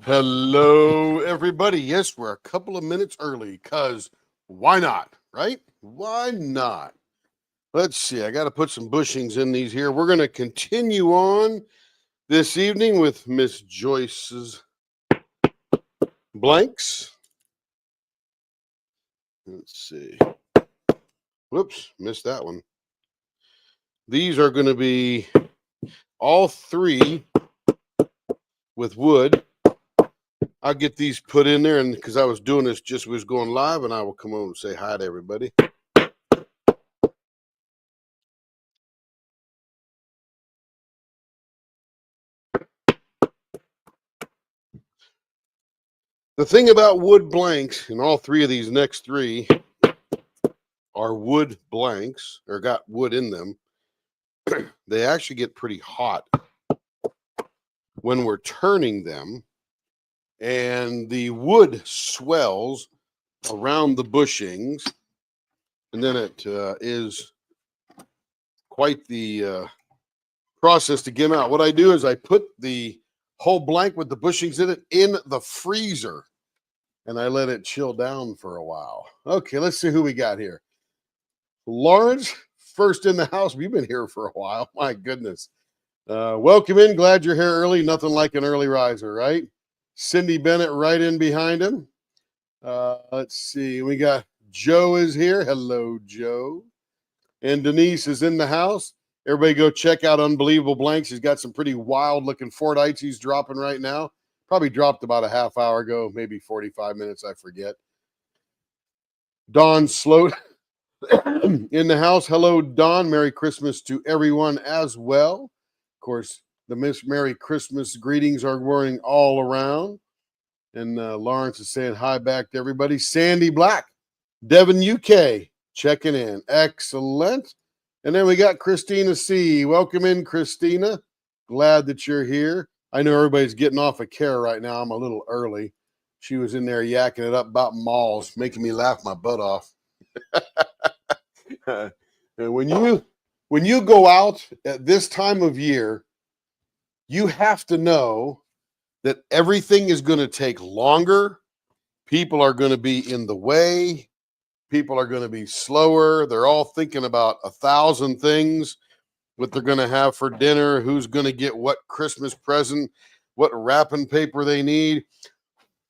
Hello, everybody. Yes, we're a couple of minutes early because why not, right? Why not? Let's see. I got to put some bushings in these here. We're going to continue on this evening with Miss Joyce's blanks. Let's see. Whoops, missed that one. These are going to be all three with wood. I'll get these put in there, and because I was doing this just was going live, and I will come on and say hi to everybody. The thing about wood blanks, and all three of these next three are wood blanks or got wood in them, they actually get pretty hot when we're turning them, and the wood swells around the bushings, and then it is quite the process to get them out. What I do is I put the whole blank with the bushings in it in the freezer, and I let it chill down for a while. Okay, let's see who we got here. Lawrence, first in the house. We've been here for a while. My goodness. Welcome in. Glad you're here early. Nothing like an early riser, right? Cindy Bennett right in behind him. Let's see. We got Joe is here. Hello, Joe. And Denise is in the house. Everybody go check out Unbelievable Blanks. He's got some pretty wild looking Fordites he's dropping right now. Probably dropped about a half hour ago, maybe 45 minutes. I forget. Don Sloat in the house. Hello, Don. Merry Christmas to everyone as well. Of course, the Miss Merry Christmas greetings are going all around. And Lawrence is saying hi back to everybody. Sandy Black, Devin UK, checking in. Excellent. And then we got Christina C. Welcome in, Christina. Glad that you're here. I know everybody's getting off of care right now. I'm a little early. She was in there yakking it up about malls, making me laugh my butt off. And when you go out at this time of year, you have to know that everything is going to take longer. People are going to be in the way. People are going to be slower. They're all thinking about 1,000 things, what they're going to have for dinner, who's going to get what Christmas present, what wrapping paper they need.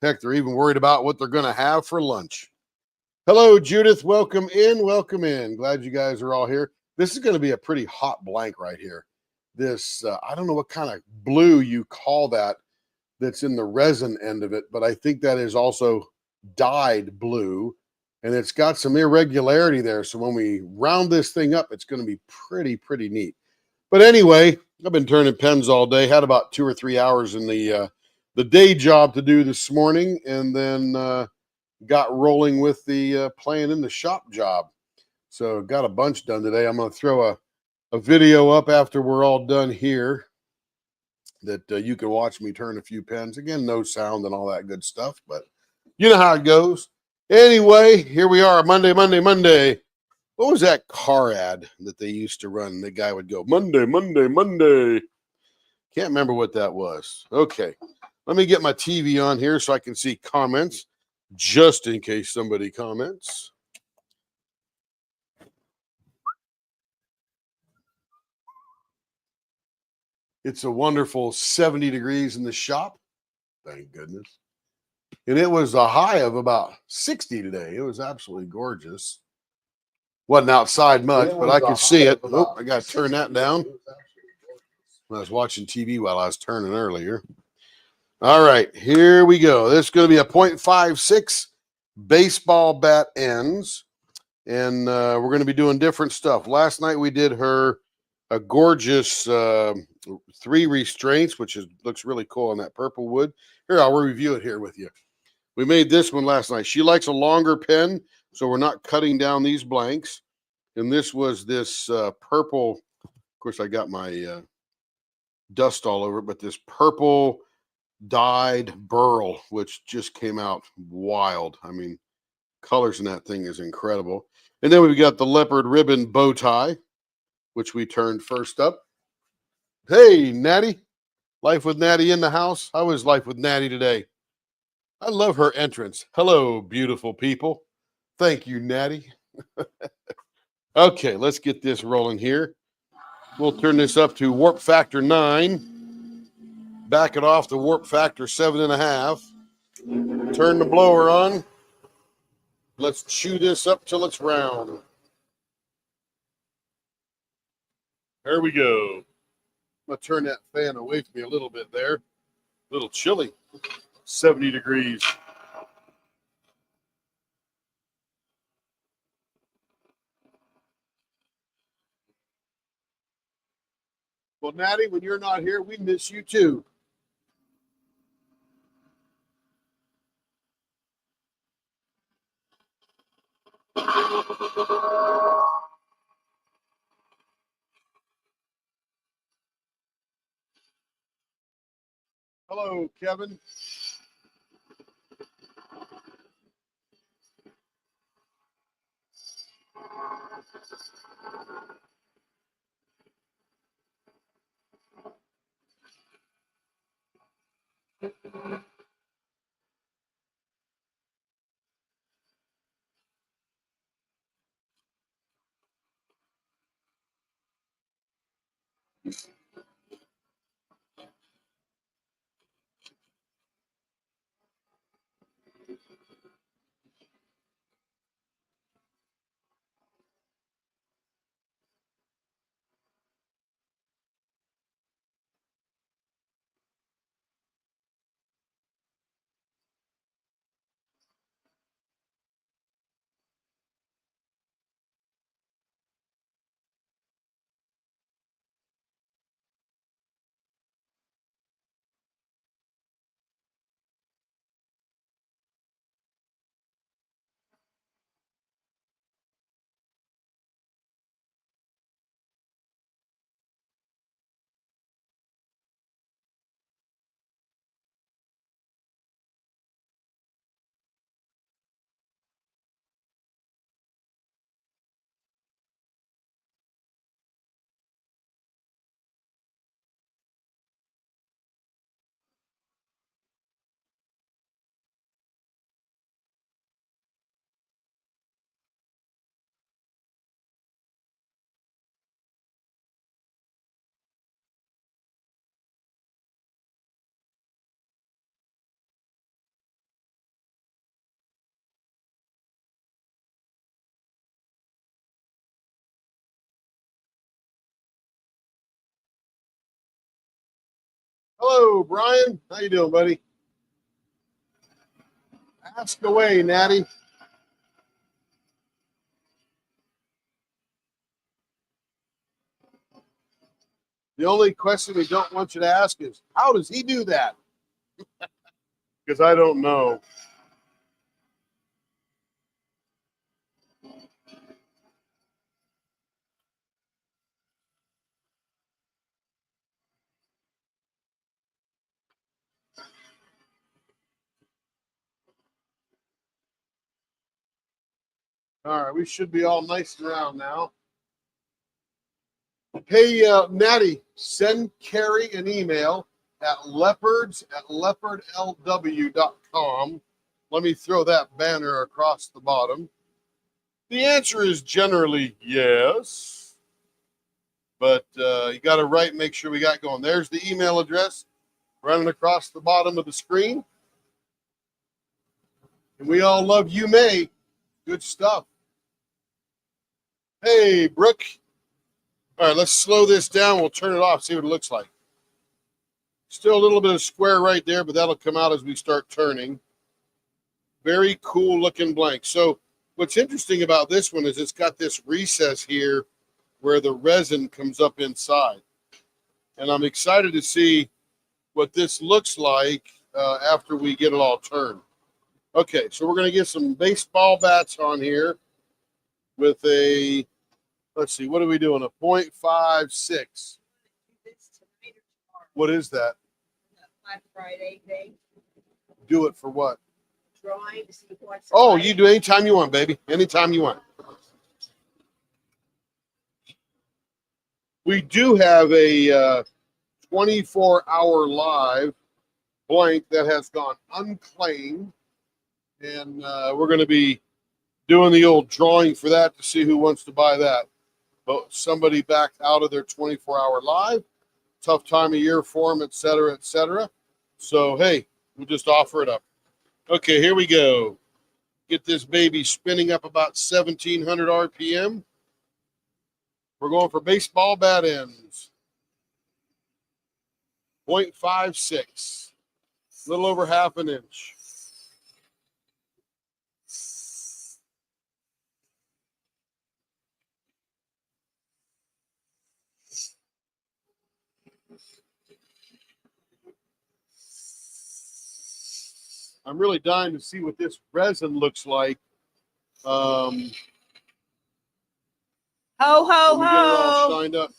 Heck, they're even worried about what they're going to have for lunch. Hello, Judith. Welcome in. Welcome in. Glad you guys are all here. This is going to be a pretty hot blank right here. This, I don't know what kind of blue you call that that's in the resin end of it, but I think that is also dyed blue, and it's got some irregularity there. So when we round this thing up, it's going to be pretty neat. But anyway, I've been turning pens all day. Had about 2 or 3 hours in the day job to do this morning, and then got rolling with the playing in the shop job. So got a bunch done today. I'm going to throw a video up after we're all done here that you can watch me turn a few pens. Again, no sound and all that good stuff, but you know how it goes. Anyway, here we are, Monday. What was that car ad that they used to run? The guy would go, Monday. Can't remember what that was. Okay, let me get my TV on here so I can see comments, just in case somebody comments. It's a wonderful 70 degrees in the shop. Thank goodness. And it was a high of about 60 today. It was absolutely gorgeous. Wasn't outside much, but I could see it. Oh, I got to turn that down. I was watching TV while I was turning earlier. All right, here we go. This is going to be a .56 baseball bat ends, and we're going to be doing different stuff. Last night we did her a gorgeous 3 restraints, which looks really cool on that purple wood. Here, I'll review it here with you. We made this one last night. She likes a longer pen, so we're not cutting down these blanks. And this was this purple. Of course, I got my dust all over it, but this purple dyed burl, which just came out wild. I mean, colors in that thing is incredible. And then we've got the leopard ribbon bow tie, which we turned first up. Hey, Natty. Life with Natty in the house. How is life with Natty today? I love her entrance. Hello, beautiful people. Thank you, Natty. Okay, let's get this rolling here. We'll turn this up to warp factor 9. Back it off to warp factor 7.5. Turn the blower on. Let's chew this up till it's round. There we go. I'm going to turn that fan away from me a little bit there. A little chilly. 70 degrees. Well, Natty, when you're not here, we miss you too. Hello, Kevin. Hello, Brian. How you doing, buddy? Ask away, Natty. The only question we don't want you to ask is, how does he do that? Because I don't know. All right, we should be all nice and round now. Hey, Natty, send Carrie an email at leopards@leopardlw.com. Let me throw that banner across the bottom. The answer is generally yes, but you got to write, make sure we got going. There's the email address running across the bottom of the screen. And we all love you, May. Good stuff. Hey, Brooke. All right, let's slow this down. We'll turn it off, see what it looks like. Still a little bit of square right there, but that'll come out as we start turning. Very cool looking blank. So what's interesting about this one is it's got this recess here where the resin comes up inside. And I'm excited to see what this looks like after we get it all turned. Okay, so we're going to get some baseball bats on here with a, let's see, what are we doing? A 0.56. What is that? Black Friday thing. Do it for what? Drawing to see what's. Oh, you do anytime you want, baby. Anytime you want. We do have a 24-hour live blank that has gone unclaimed. And we're going to be doing the old drawing for that to see who wants to buy that. But somebody backed out of their 24-hour live. Tough time of year for them, et cetera, et cetera. So, hey, we'll just offer it up. Okay, here we go. Get this baby spinning up about 1,700 RPM. We're going for baseball bat ends. 0.56. A little over half an inch. I'm really dying to see what this resin looks like. Ho, When ho, we get it all ho. shined up.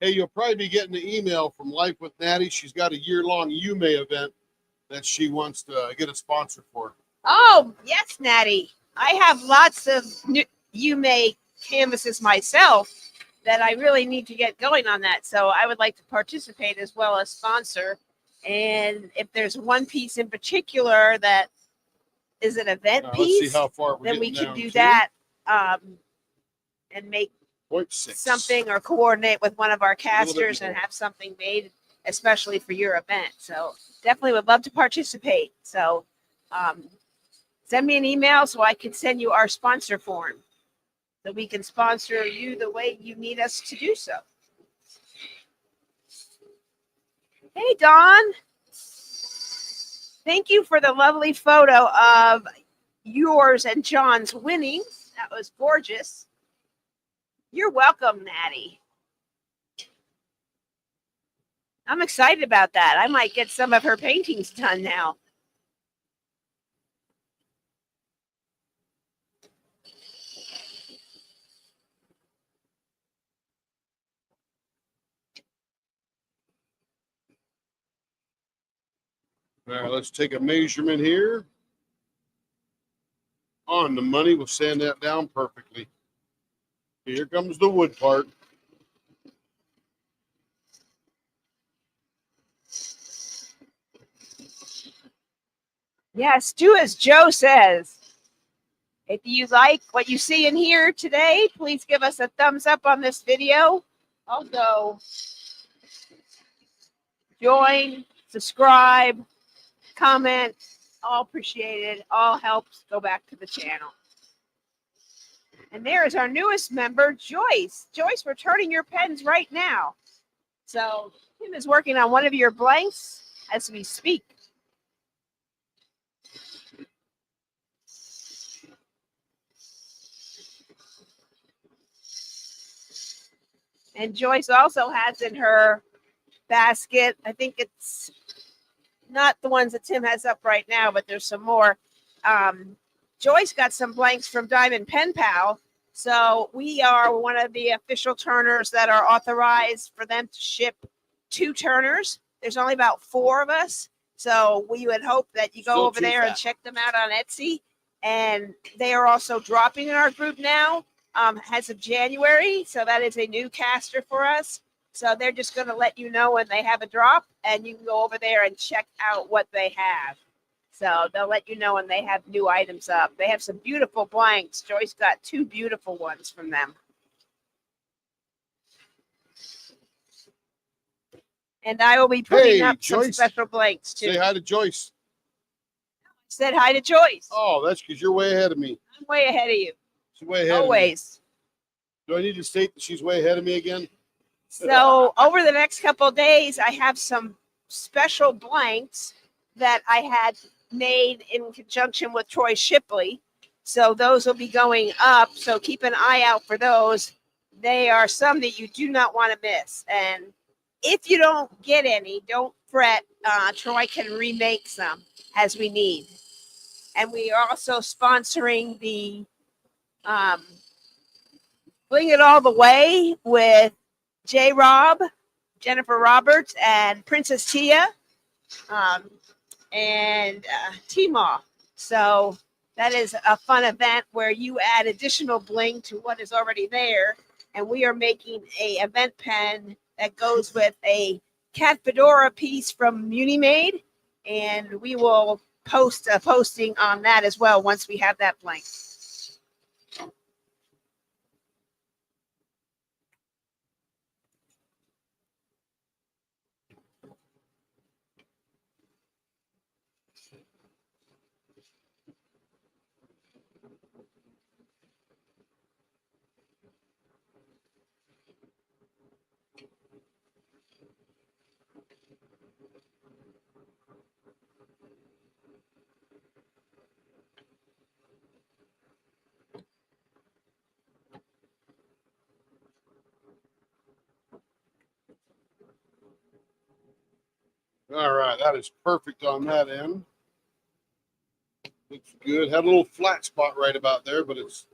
Hey, you'll probably be getting an email from Life with Natty. She's got a year-long UMA event that she wants to get a sponsor for. Oh, yes, Natty. I have lots of UMA canvases myself that I really need to get going on that. So I would like to participate as well as sponsor. And if there's one piece in particular that is an event Let's see piece, how far we're then we getting can down do to. that and make 0.6. something or coordinate with one of our bit casters and more. have something made especially for your event. So definitely would love to participate. So send me an email so I can send you our sponsor form so we can sponsor you the way you need us to do so. Hey, Dawn. Thank you for the lovely photo of yours and John's winning. That was gorgeous. You're welcome, Natty. I'm excited about that. I might get some of her paintings done now. All right, let's take a measurement here. On the money, we'll sand that down perfectly. Here comes the wood part. Yes, do as Joe says. If you like what you see and hear today, please give us a thumbs up on this video. Also, join, subscribe, comment, all appreciated. All helps go back to the channel. And there is our newest member, Joyce. Joyce, we're turning your pens right now. So Tim is working on one of your blanks as we speak. And Joyce also has in her basket, I think it's not the ones that Tim has up right now, but there's some more. Joyce got some blanks from Diamond Pen Pal. So we are one of the official turners that are authorized for them to ship 2 turners. There's only about 4 of us. So we would hope that you go Still over too there and fat. check them out on Etsy. And they are also dropping in our group now as of January. So that is a new caster for us. So they're just going to let you know when they have a drop, and you can go over there and check out what they have. So they'll let you know when they have new items up. They have some beautiful blanks. Joyce got 2 beautiful ones from them. And I will be putting Hey, up some Joyce. special blanks too. Say hi to Joyce. Said hi to Joyce. Oh, that's because you're way ahead of me. I'm way ahead of you. She's way ahead Always. of me. Do I need to state that she's way ahead of me again? So over the next couple of days, I have some special blanks that I had made in conjunction with Troy Shipley. So those will be going up. So keep an eye out for those. They are some that you do not want to miss. And if you don't get any, don't fret. Troy can remake some as we need. And we are also sponsoring the Bling It All the Way with J. Rob, Jennifer Roberts, and Princess Tia, and T-Maw. So that is a fun event where you add additional bling to what is already there. And we are making a event pen that goes with a cat fedora piece from Munimade, and we will post a posting on that as well once we have that blank. All right, that is perfect on that end. Looks good. Had a little flat spot right about there, but it's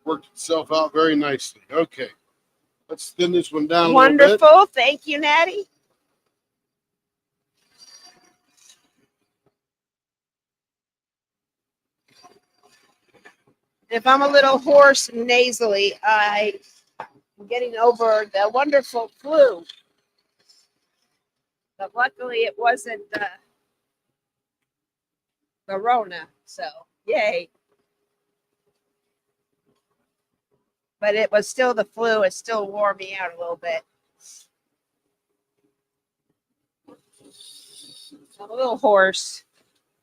worked itself out very nicely. Okay, let's thin this one down a little bit. Wonderful. Thank you, Natty. If I'm a little hoarse and nasally, I'm getting over the wonderful flu. But luckily it wasn't the Rona, so yay. But it was still the flu. It still wore me out a little bit. I'm a little hoarse.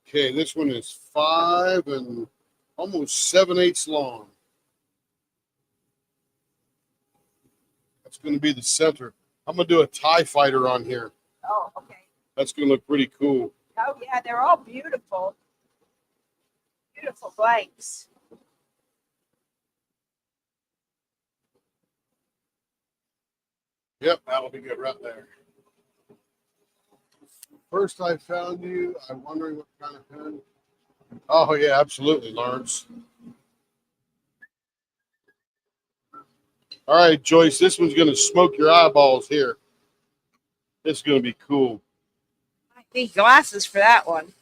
Okay, this one is 5 and almost 7/8 long. That's going to be the center. I'm going to do a TIE fighter on here. Oh, okay. That's going to look pretty cool. Oh, yeah, they're all beautiful. Beautiful blanks. Yep, that'll be good right there. First I found you. I'm wondering what kind of pen. Oh, yeah, absolutely, Lawrence. All right, Joyce, this one's going to smoke your eyeballs here. This is going to be cool. I need glasses for that one.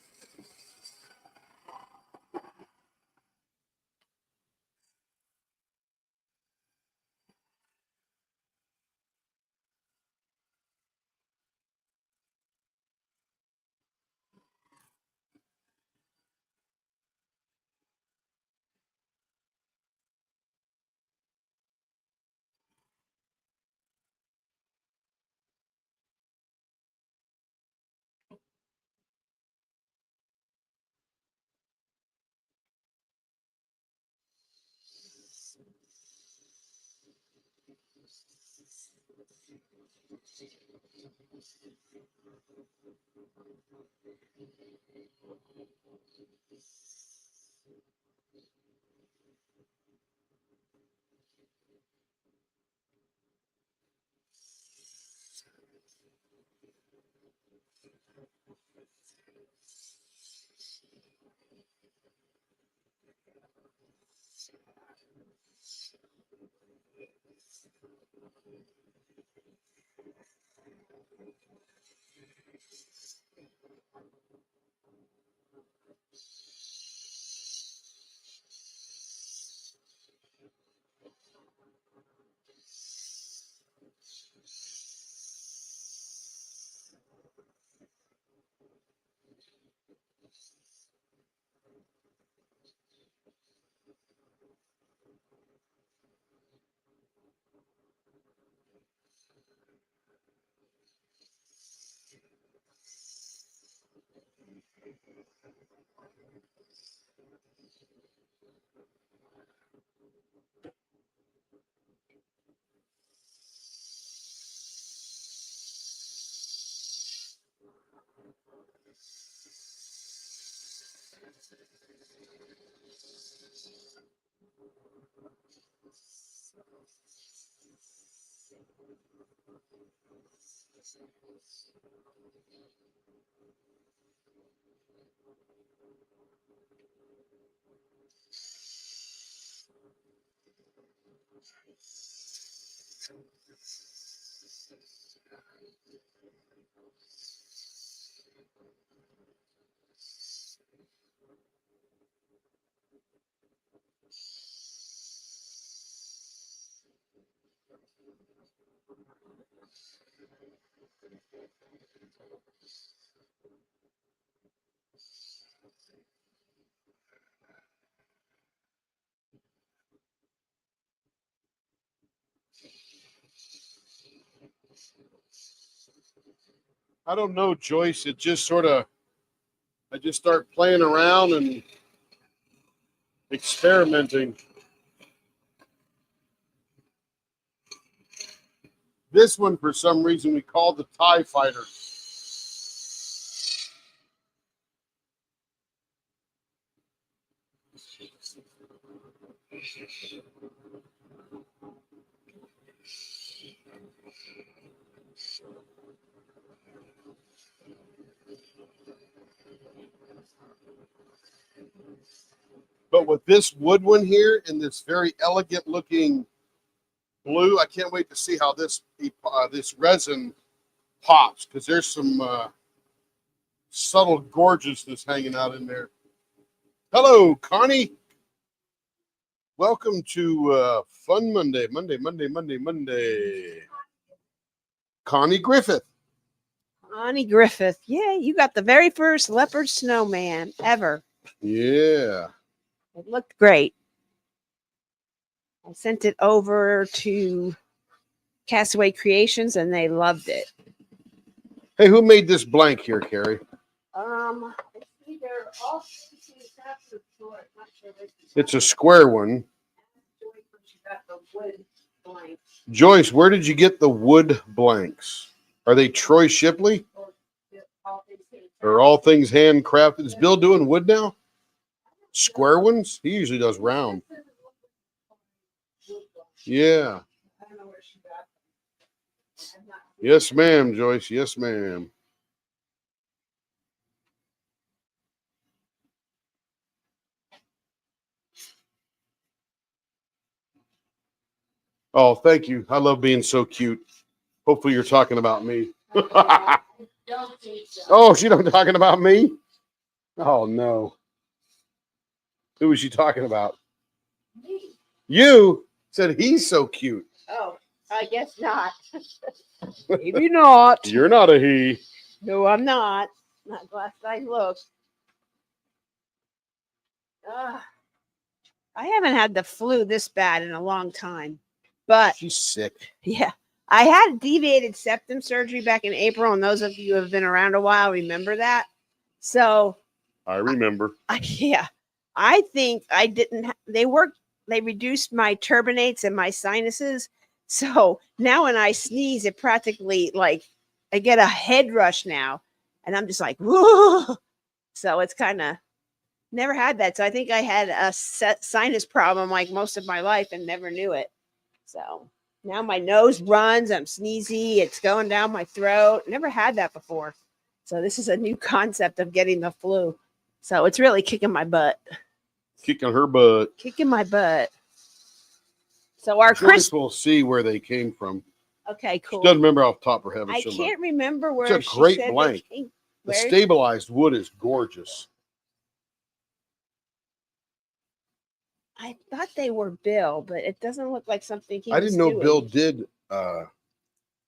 I don't know, Joyce. It just sort of, I just start playing around and experimenting. This one, for some reason, we called the TIE Fighter. But with this wood one here and this very elegant looking blue, I can't wait to see how this resin pops, because there's some subtle gorgeousness hanging out in there. Hello, Connie. Welcome to Fun Monday. Connie Griffith. Connie Griffith. Yeah, you got the very first leopard snowman ever. Yeah. It looked great. I sent it over to Castaway Creations and they loved it. Hey, who made this blank here, Carrie? It's a square one. Joyce, where did you get the wood blanks? Are they Troy Shipley? Or All Things Handcrafted? Is Bill doing wood now? Square ones? He usually does round. Yeah. Yes, ma'am, Joyce. Yes, ma'am. Oh, thank you. I love being so cute. Hopefully you're talking about me. Oh, she not talking about me? Oh, no. Who was she talking about? Me. You said he's so cute. Oh, I guess not. Maybe not. You're not a he. No, I'm not. Not last I looked. I haven't had the flu this bad in a long time. But She's sick. yeah, I had deviated septum surgery back in April, and those of you who have been around a while remember that. So I remember. yeah, I think I didn't. They worked. They reduced my turbinates and my sinuses. So now when I sneeze, it practically like I get a head rush now, and I'm just like whoa. So it's kind of never had that. So I think I had a sinus problem like most of my life and never knew it. So now my nose runs. I'm sneezy. It's going down my throat. Never had that before. So this is a new concept of getting the flu. So it's really kicking my butt. Kicking her butt. Kicking my butt. So our Joyce will see where they came from. Okay, She cool. doesn't remember off the top of her head. I can't remember where It's a she great said blank. they came. The Where? stabilized wood is gorgeous. I thought they were Bill, but it doesn't look like something he I was didn't know doing. Bill did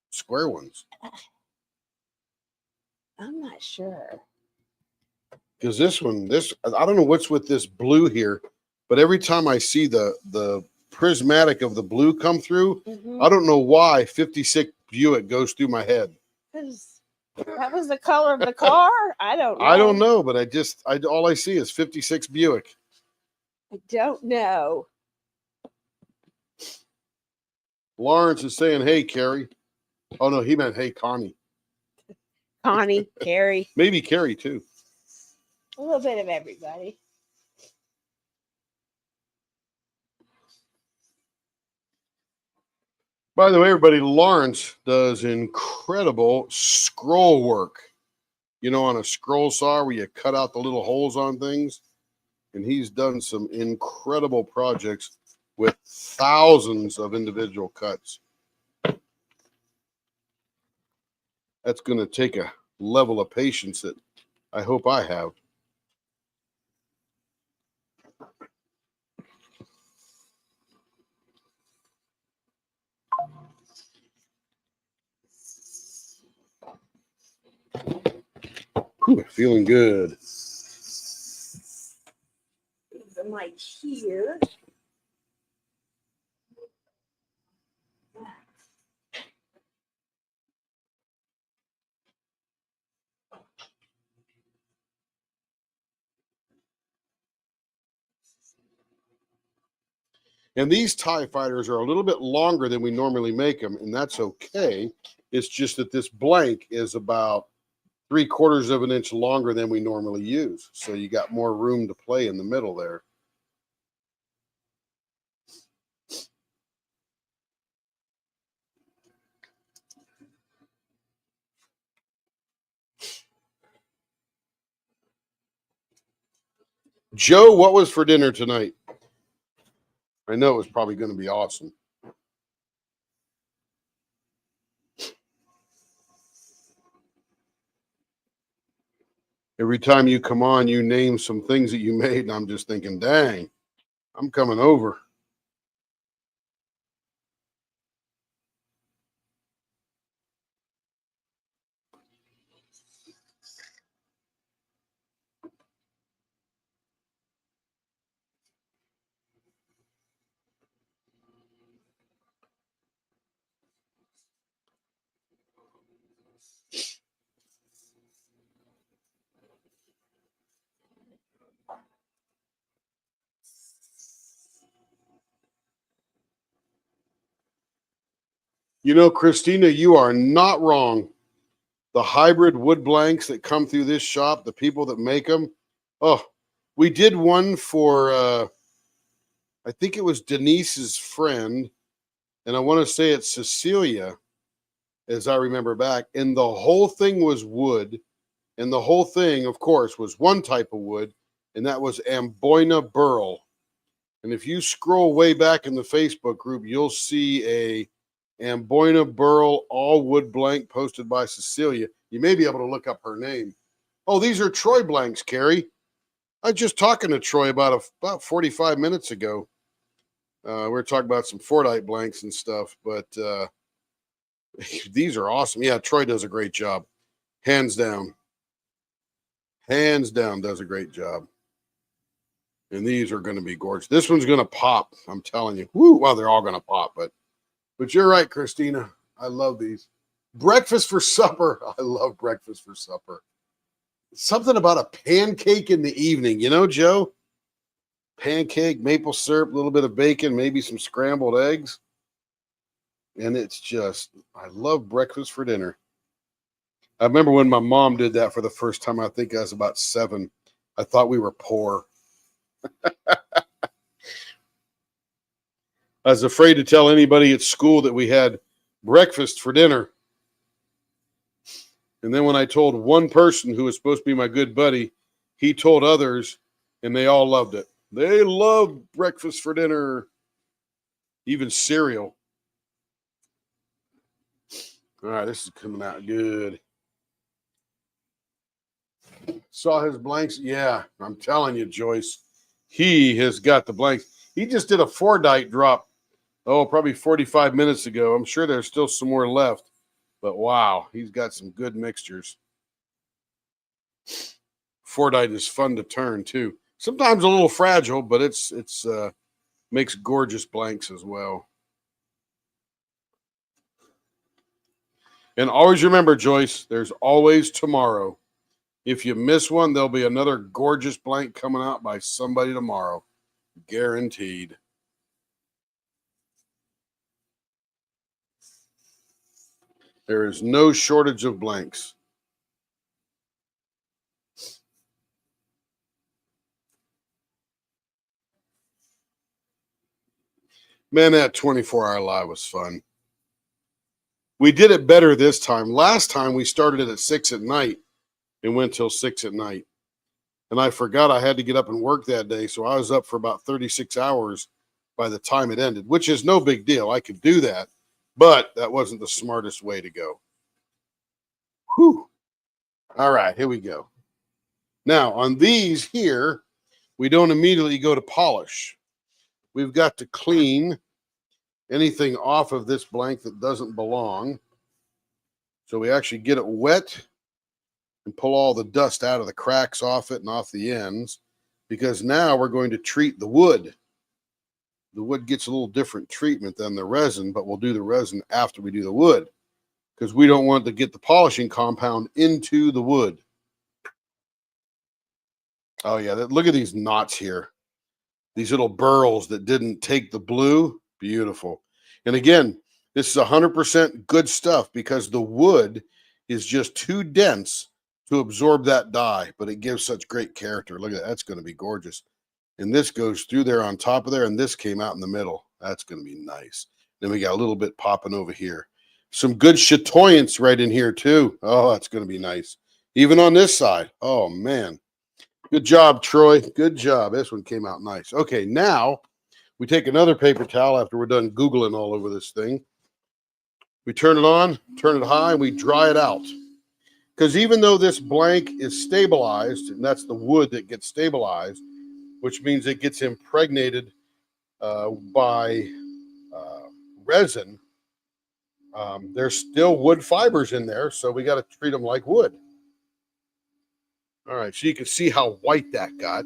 square ones. I'm not sure. Because this one, I don't know what's with this blue here, but every time I see the prismatic of the blue come through, Mhm. I don't know why 56 Buick goes through my head. That was the color of the car? I don't know. I don't know, but all I see is 56 Buick. I don't know. Lawrence is saying, "Hey, Carrie." Oh no, he meant, "Hey, Connie." Connie, Carrie, Maybe Carrie too. a little bit of everybody. By the way, everybody, Lawrence does incredible scroll work. You know, on a scroll saw where you cut out the little holes on things. And he's done some incredible projects with thousands of individual cuts. That's going to take a level of patience that I hope I have. Whew, feeling good. The mic here. And these TIE fighters are a little bit longer than we normally make them, and that's okay. It's just that this blank is about 3/4 of an inch longer than we normally use. So you got more room to play in the middle there. Joe, what was for dinner tonight? I know it was probably going to be awesome. Every time you come on, you name some things that you made, and I'm just thinking, dang, I'm coming over. You know, Christina, you are not wrong. The hybrid wood blanks that come through this shop, the people that make them. Oh, we did one for, I think it was Denise's friend, and I want to say it's Cecilia, as I remember back. And the whole thing was wood, and the whole thing, of course, was one type of wood, and that was Amboina burl. And if you scroll way back in the Facebook group, you'll see a Amboina burl all wood blank posted by Cecilia. You may be able to look up her name. Oh, these are Troy blanks, Carrie. I was just talking to Troy about 45 minutes ago. We were talking about some Fordite blanks and stuff, but these are awesome. Yeah, Troy does a great job. Hands down. Hands down does a great job. And these are going to be gorgeous. This one's going to pop. I'm telling you. Woo, well, they're all going to pop, but you're right, Christina. I love these. Breakfast for supper. I love breakfast for supper. Something about a pancake in the evening, you know, Joe? Pancake, maple syrup, a little bit of bacon, maybe some scrambled eggs. And it's just, I love breakfast for dinner. I remember when my mom did that for the first time. I think I was about 7. I thought we were poor. I was afraid to tell anybody at school that we had breakfast for dinner. And then when I told one person who was supposed to be my good buddy, he told others, and they all loved it. They love breakfast for dinner, even cereal. All right, this is coming out good. Saw his blanks? Yeah, I'm telling you, Joyce, he has got the blanks. He just did a Fordite drop, probably 45 minutes ago. I'm sure there's still some more left, but wow, he's got some good mixtures. Fordite is fun to turn too. Sometimes a little fragile, but it's makes gorgeous blanks as well. And always remember, Joyce, there's always tomorrow. If you miss one, there'll be another gorgeous blank coming out by somebody tomorrow. Guaranteed. There is no shortage of blanks. Man, that 24-hour live was fun. We did it better this time. Last time we started it at 6 at night and went till 6 at night. And I forgot I had to get up and work that day, so I was up for about 36 hours by the time it ended, which is no big deal. I could do that, but that wasn't the smartest way to go. Whew. All right, here we go. Now, on these here, we don't immediately go to polish. We've got to clean anything off of this blank that doesn't belong. So we actually get it wet and pull all the dust out of the cracks off it and off the ends, because now we're going to treat the wood. The wood gets a little different treatment than the resin, but we'll do the resin after we do the wood, because we don't want to get the polishing compound into the wood. Oh yeah, look at these knots here. These little burls that didn't take the blue. Beautiful. And again, this is 100% good stuff, because the wood is just too dense to absorb that dye, but it gives such great character. Look at that. That's going to be gorgeous. And this goes through there on top of there, and this came out in the middle. That's going to be nice. Then we got a little bit popping over here. Some good chatoyance right in here too. Oh, that's going to be nice. Even on this side. Oh, man. Good job, Troy. Good job. This one came out nice. Okay, now we take another paper towel after we're done Googling all over this thing. We turn it on, turn it high, and we dry it out. Because even though this blank is stabilized, and that's the wood that gets stabilized, which means it gets impregnated by resin, there's still wood fibers in there, so we got to treat them like wood. All right, so you can see how white that got,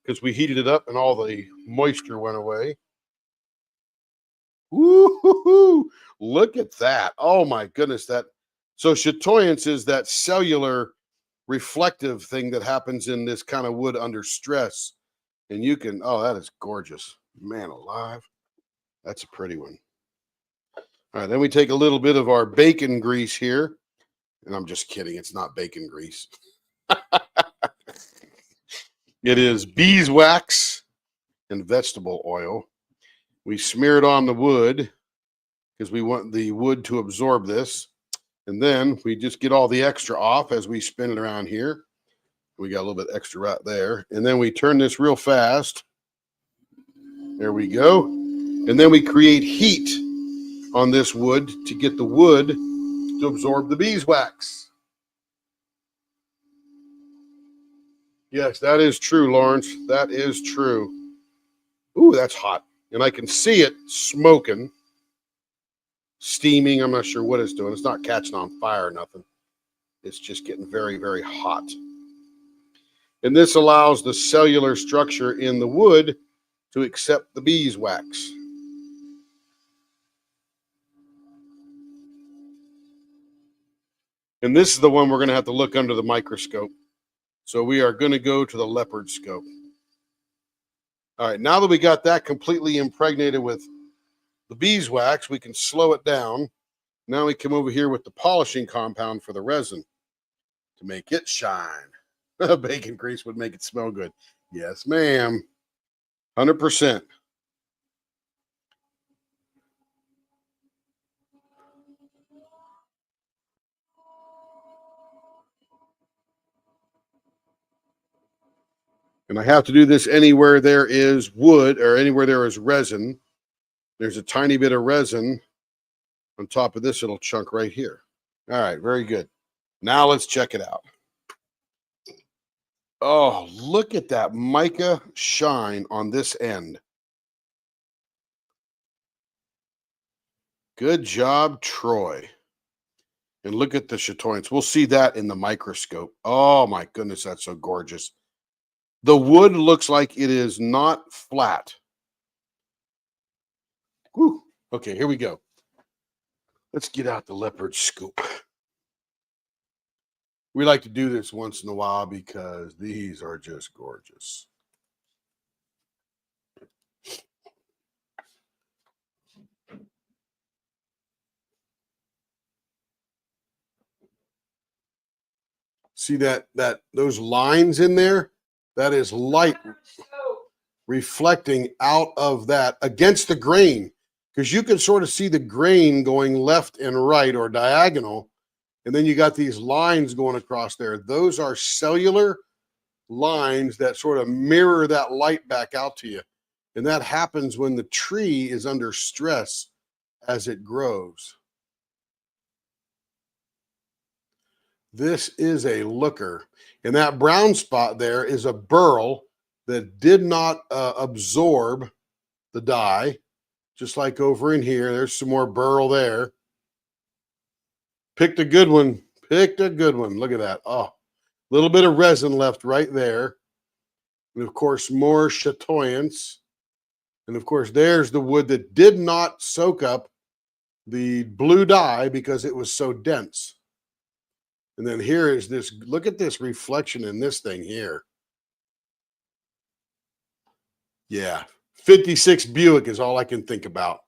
because we heated it up and all the moisture went away. Woo-hoo-hoo! Look at that. Oh my goodness. So chatoyance is that cellular reflective thing that happens in this kind of wood under stress. And you can, oh, that is gorgeous. Man alive. That's a pretty one. All right, then we take a little bit of our bacon grease here. And I'm just kidding. It's not bacon grease. It is beeswax and vegetable oil. We smear it on the wood because we want the wood to absorb this. And then we just get all the extra off as we spin it around here. We got a little bit extra right there. And then we turn this real fast. There we go. And then we create heat on this wood to get the wood to absorb the beeswax. Yes, that is true, Lawrence. That is true. Ooh, that's hot. And I can see it smoking, steaming. I'm not sure what it's doing. It's not catching on fire or nothing. It's just getting very, very hot. And this allows the cellular structure in the wood to accept the beeswax. And this is the one we're going to have to look under the microscope. So we are going to go to the leopard scope. All right, now that we got that completely impregnated with the beeswax, we can slow it down. Now we come over here with the polishing compound for the resin to make it shine. Bacon grease would make it smell good. Yes, ma'am. 100%. And I have to do this anywhere there is wood or anywhere there is resin. There's a tiny bit of resin on top of this little chunk right here. All right, very good. Now let's check it out. Oh, look at that mica shine on this end. Good job, Troy. And look at the chatoyance. We'll see that in the microscope. Oh my goodness, that's so gorgeous. The wood looks like it is not flat. Whew. Okay, here we go. Let's get out the leopard scoop. We like to do this once in a while because these are just gorgeous. See those lines in there? That is light reflecting out of that against the grain, because you can sort of see the grain going left and right or diagonal. And then you got these lines going across there. Those are cellular lines that sort of mirror that light back out to you. And that happens when the tree is under stress as it grows. This is a looker. And that brown spot there is a burl that did not absorb the dye. Just like over in here, there's some more burl there. Picked a good one. Picked a good one. Look at that. Oh, a little bit of resin left right there. And of course, more chatoyance. And of course, there's the wood that did not soak up the blue dye because it was so dense. And then here is this, look at this reflection in this thing here. Yeah, 56 Buick is all I can think about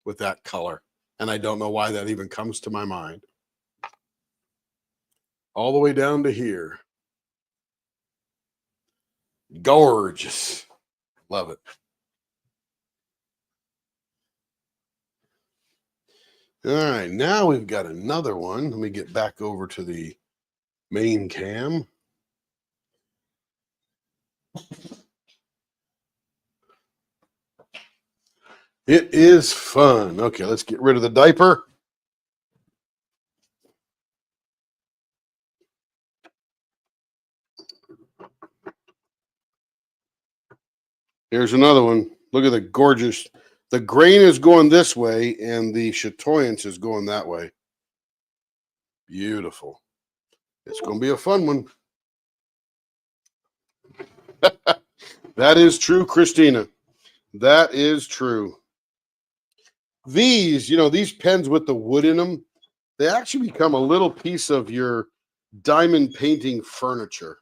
with that color. And I don't know why that even comes to my mind. All the way down to here. Gorgeous. Love it. All right, now we've got another one. Let me get back over to the main cam. It is fun. Okay, let's get rid of the diaper. Here's another one. Look at the gorgeous. The grain is going this way and the chatoyance is going that way. Beautiful. It's going to be a fun one. That is true, Christina. That is true. These, these pens with the wood in them, they actually become a little piece of your diamond painting furniture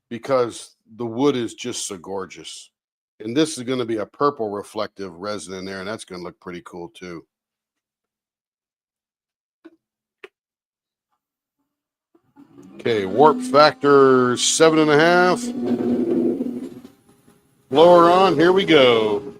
because the wood is just so gorgeous. And this is going to be a purple reflective resin in there, and that's going to look pretty cool too. Okay, warp factor 7.5. Blower on, here we go.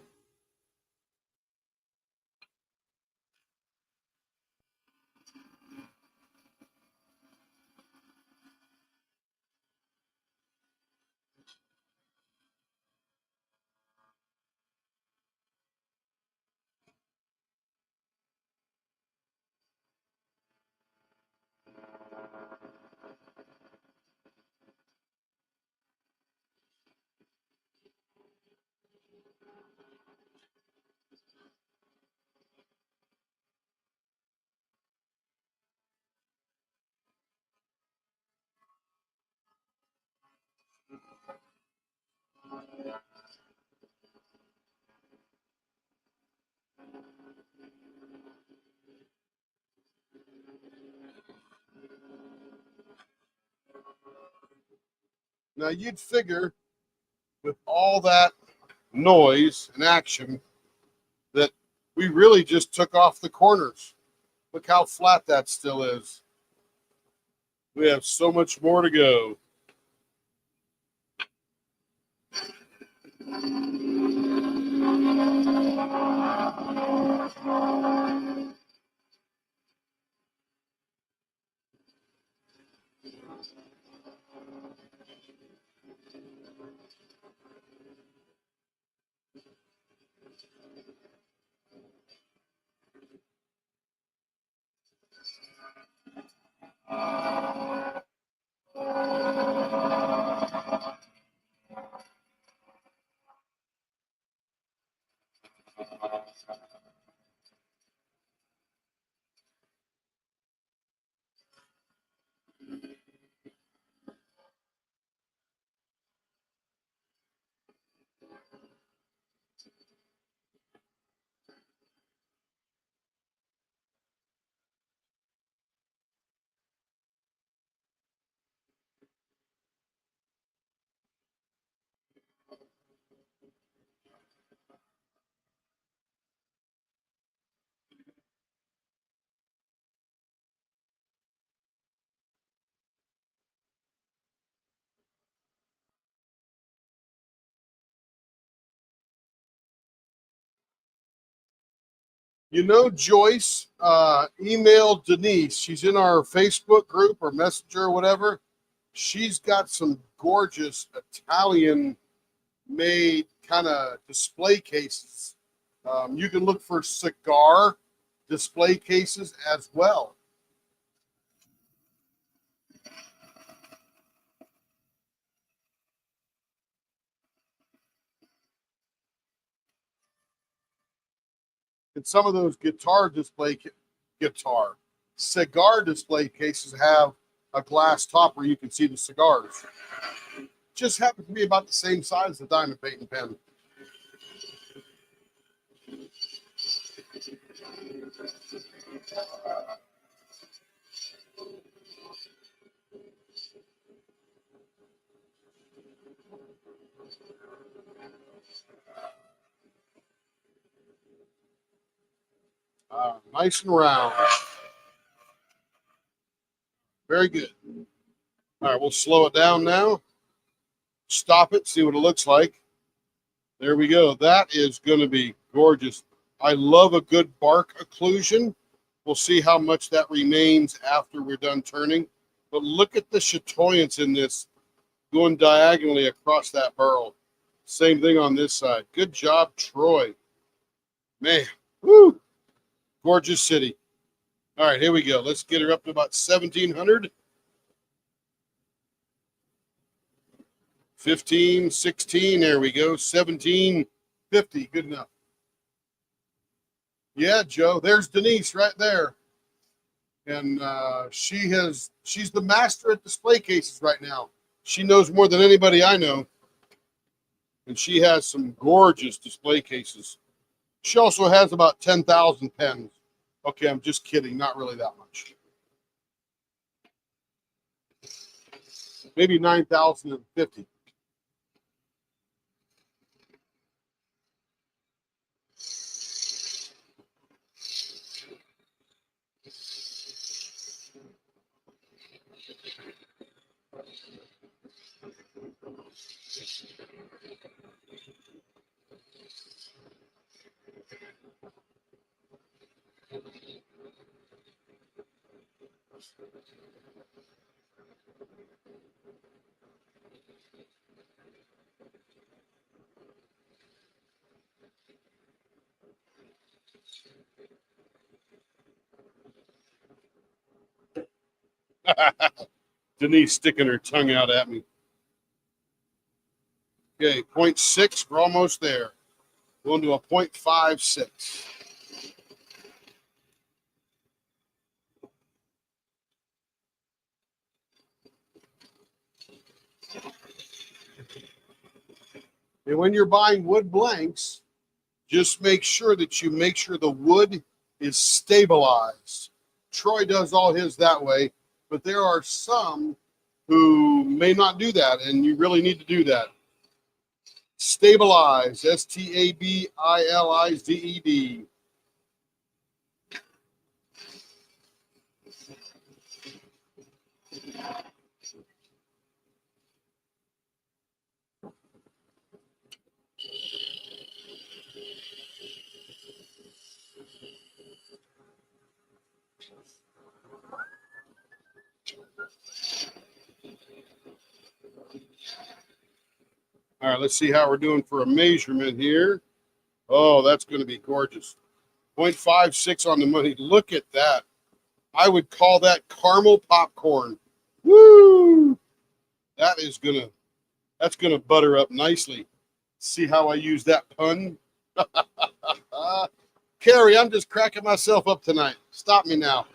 Now you'd figure with all that noise and action that we really just took off the corners. Look how flat that still is. We have so much more to go. Joyce emailed Denise. She's in our Facebook group or Messenger or whatever. She's got some gorgeous Italian made kind of display cases. You can look for cigar display cases as well. And some of those guitar display cigar display cases have a glass top where you can see the cigars. Just happens to be about the same size as the diamond painting pen. Nice and round. Very good. All right, we'll slow it down now. Stop it, see what it looks like. There we go. That is going to be gorgeous. I love a good bark occlusion. We'll see how much that remains after we're done turning. But look at the chatoyance in this going diagonally across that burl. Same thing on this side. Good job, Troy. Man, woo! Gorgeous city. All right, here we go. Let's get her up to about 1,700. 15, 16, there we go. 1750, good enough. Yeah, Joe, there's Denise right there. And she's the master at display cases right now. She knows more than anybody I know. And she has some gorgeous display cases. She also has about 10,000 pens. Okay, I'm just kidding. Not really that much. Maybe 9,050. Denise sticking her tongue out at me. Okay, 0.6, we're almost there. Going to a 0.56. And when you're buying wood blanks, just make sure that you make sure the wood is stabilized. Troy does all his that way, but there are some who may not do that, and you really need to do that. Stabilize, S-T-A-B-I-L-I-Z-E-D. All right, let's see how we're doing for a measurement here. Oh, that's going to be gorgeous. 0.56 on the money. Look at that. I would call that caramel popcorn. Woo! That's gonna butter up nicely. See how I use that pun? Carrie, I'm just cracking myself up tonight. Stop me now.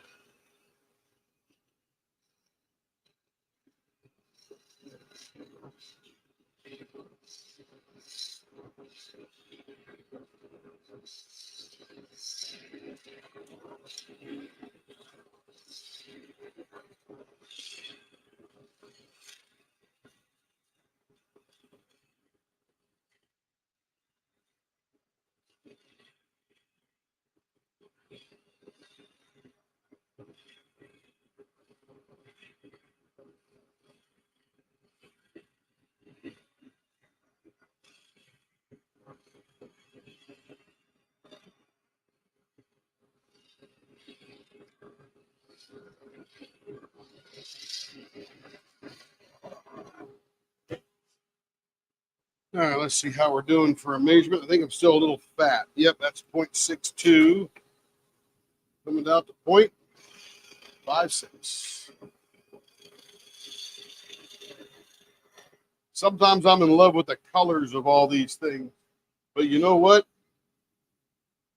All right, let's see how we're doing for a measurement. I think I'm still a little fat. Yep, that's 0.62. Coming down to 0.56. Sometimes I'm in love with the colors of all these things. But you know what?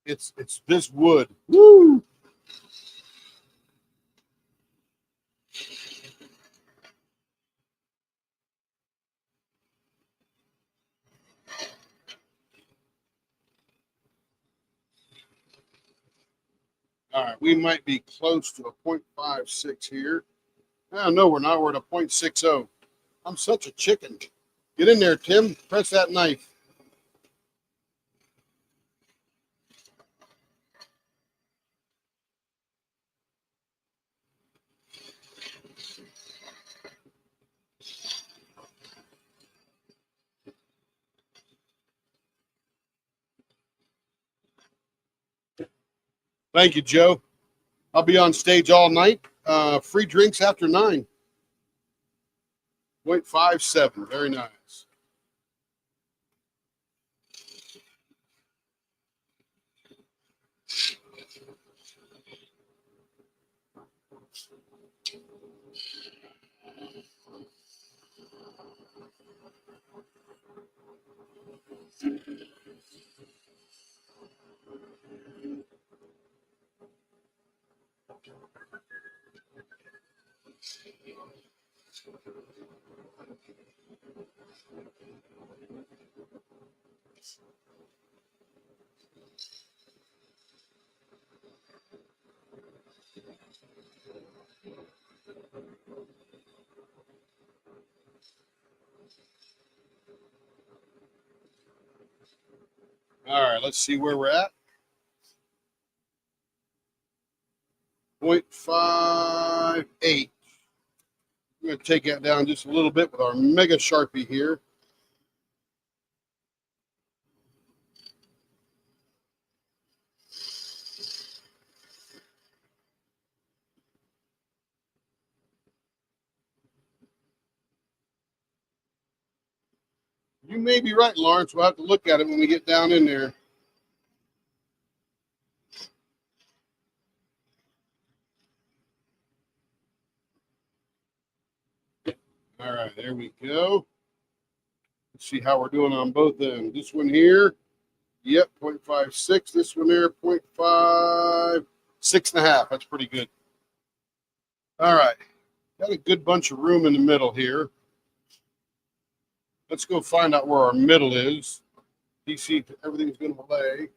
It's this wood. Woo! All right, we might be close to a 0.56 here. No, we're not. We're at a 0.60. I'm such a chicken. Get in there, Tim. Press that knife. Thank you, Joe. I'll be on stage all night. Free drinks after 9. 0.57. Very nice. All right, let's see where we're at. 0.58. I'm going to take that down just a little bit with our Mega Sharpie here. You may be right, Lawrence. We'll have to look at it when we get down in there. All right, there we go. Let's see how we're doing on both ends. This one here, yep, 0.56. This one there, 0.5, 6.5. That's pretty good. All right, got a good bunch of room in the middle here. Let's go find out where our middle is. DC, everything's going to lay.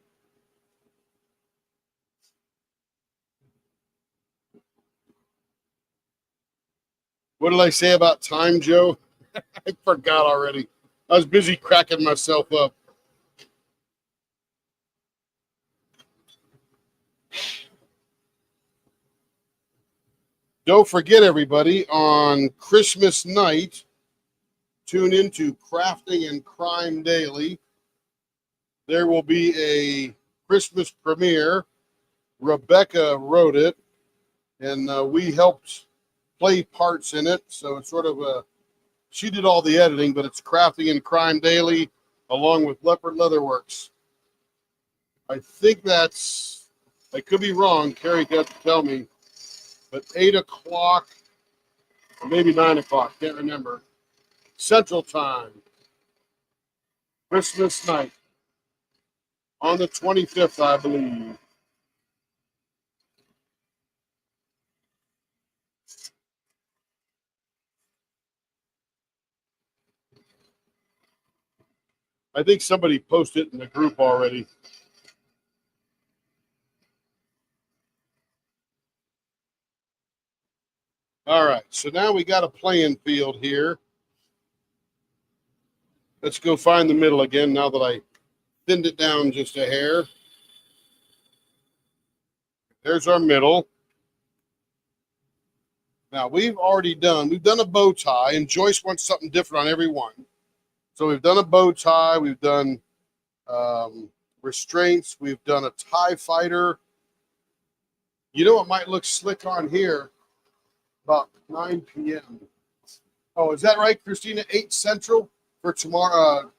What did I say about time, Joe? I forgot already. I was busy cracking myself up. Don't forget, everybody, on Christmas night, tune into Crafting and Crime Daily. There will be a Christmas premiere. Rebecca wrote it, and we helped play parts in it. So it's sort of she did all the editing, but it's Crafting and Crime Daily along with Leopard Leatherworks. I think that's, I could be wrong. Carrie got to tell me, but 8 o'clock, or maybe 9 o'clock, can't remember. Central Time, Christmas night, on the 25th, I believe. I think somebody posted it in the group already. All right, so now we got a playing field here. Let's go find the middle again now that I thinned it down just a hair. There's our middle. Now we've done a bow tie, and Joyce wants something different on every one. So we've done a bow tie, we've done restraints, we've done a TIE fighter. You know what might look slick on here? About 9 p.m. Oh, is that right, Christina? 8 Central for tomorrow,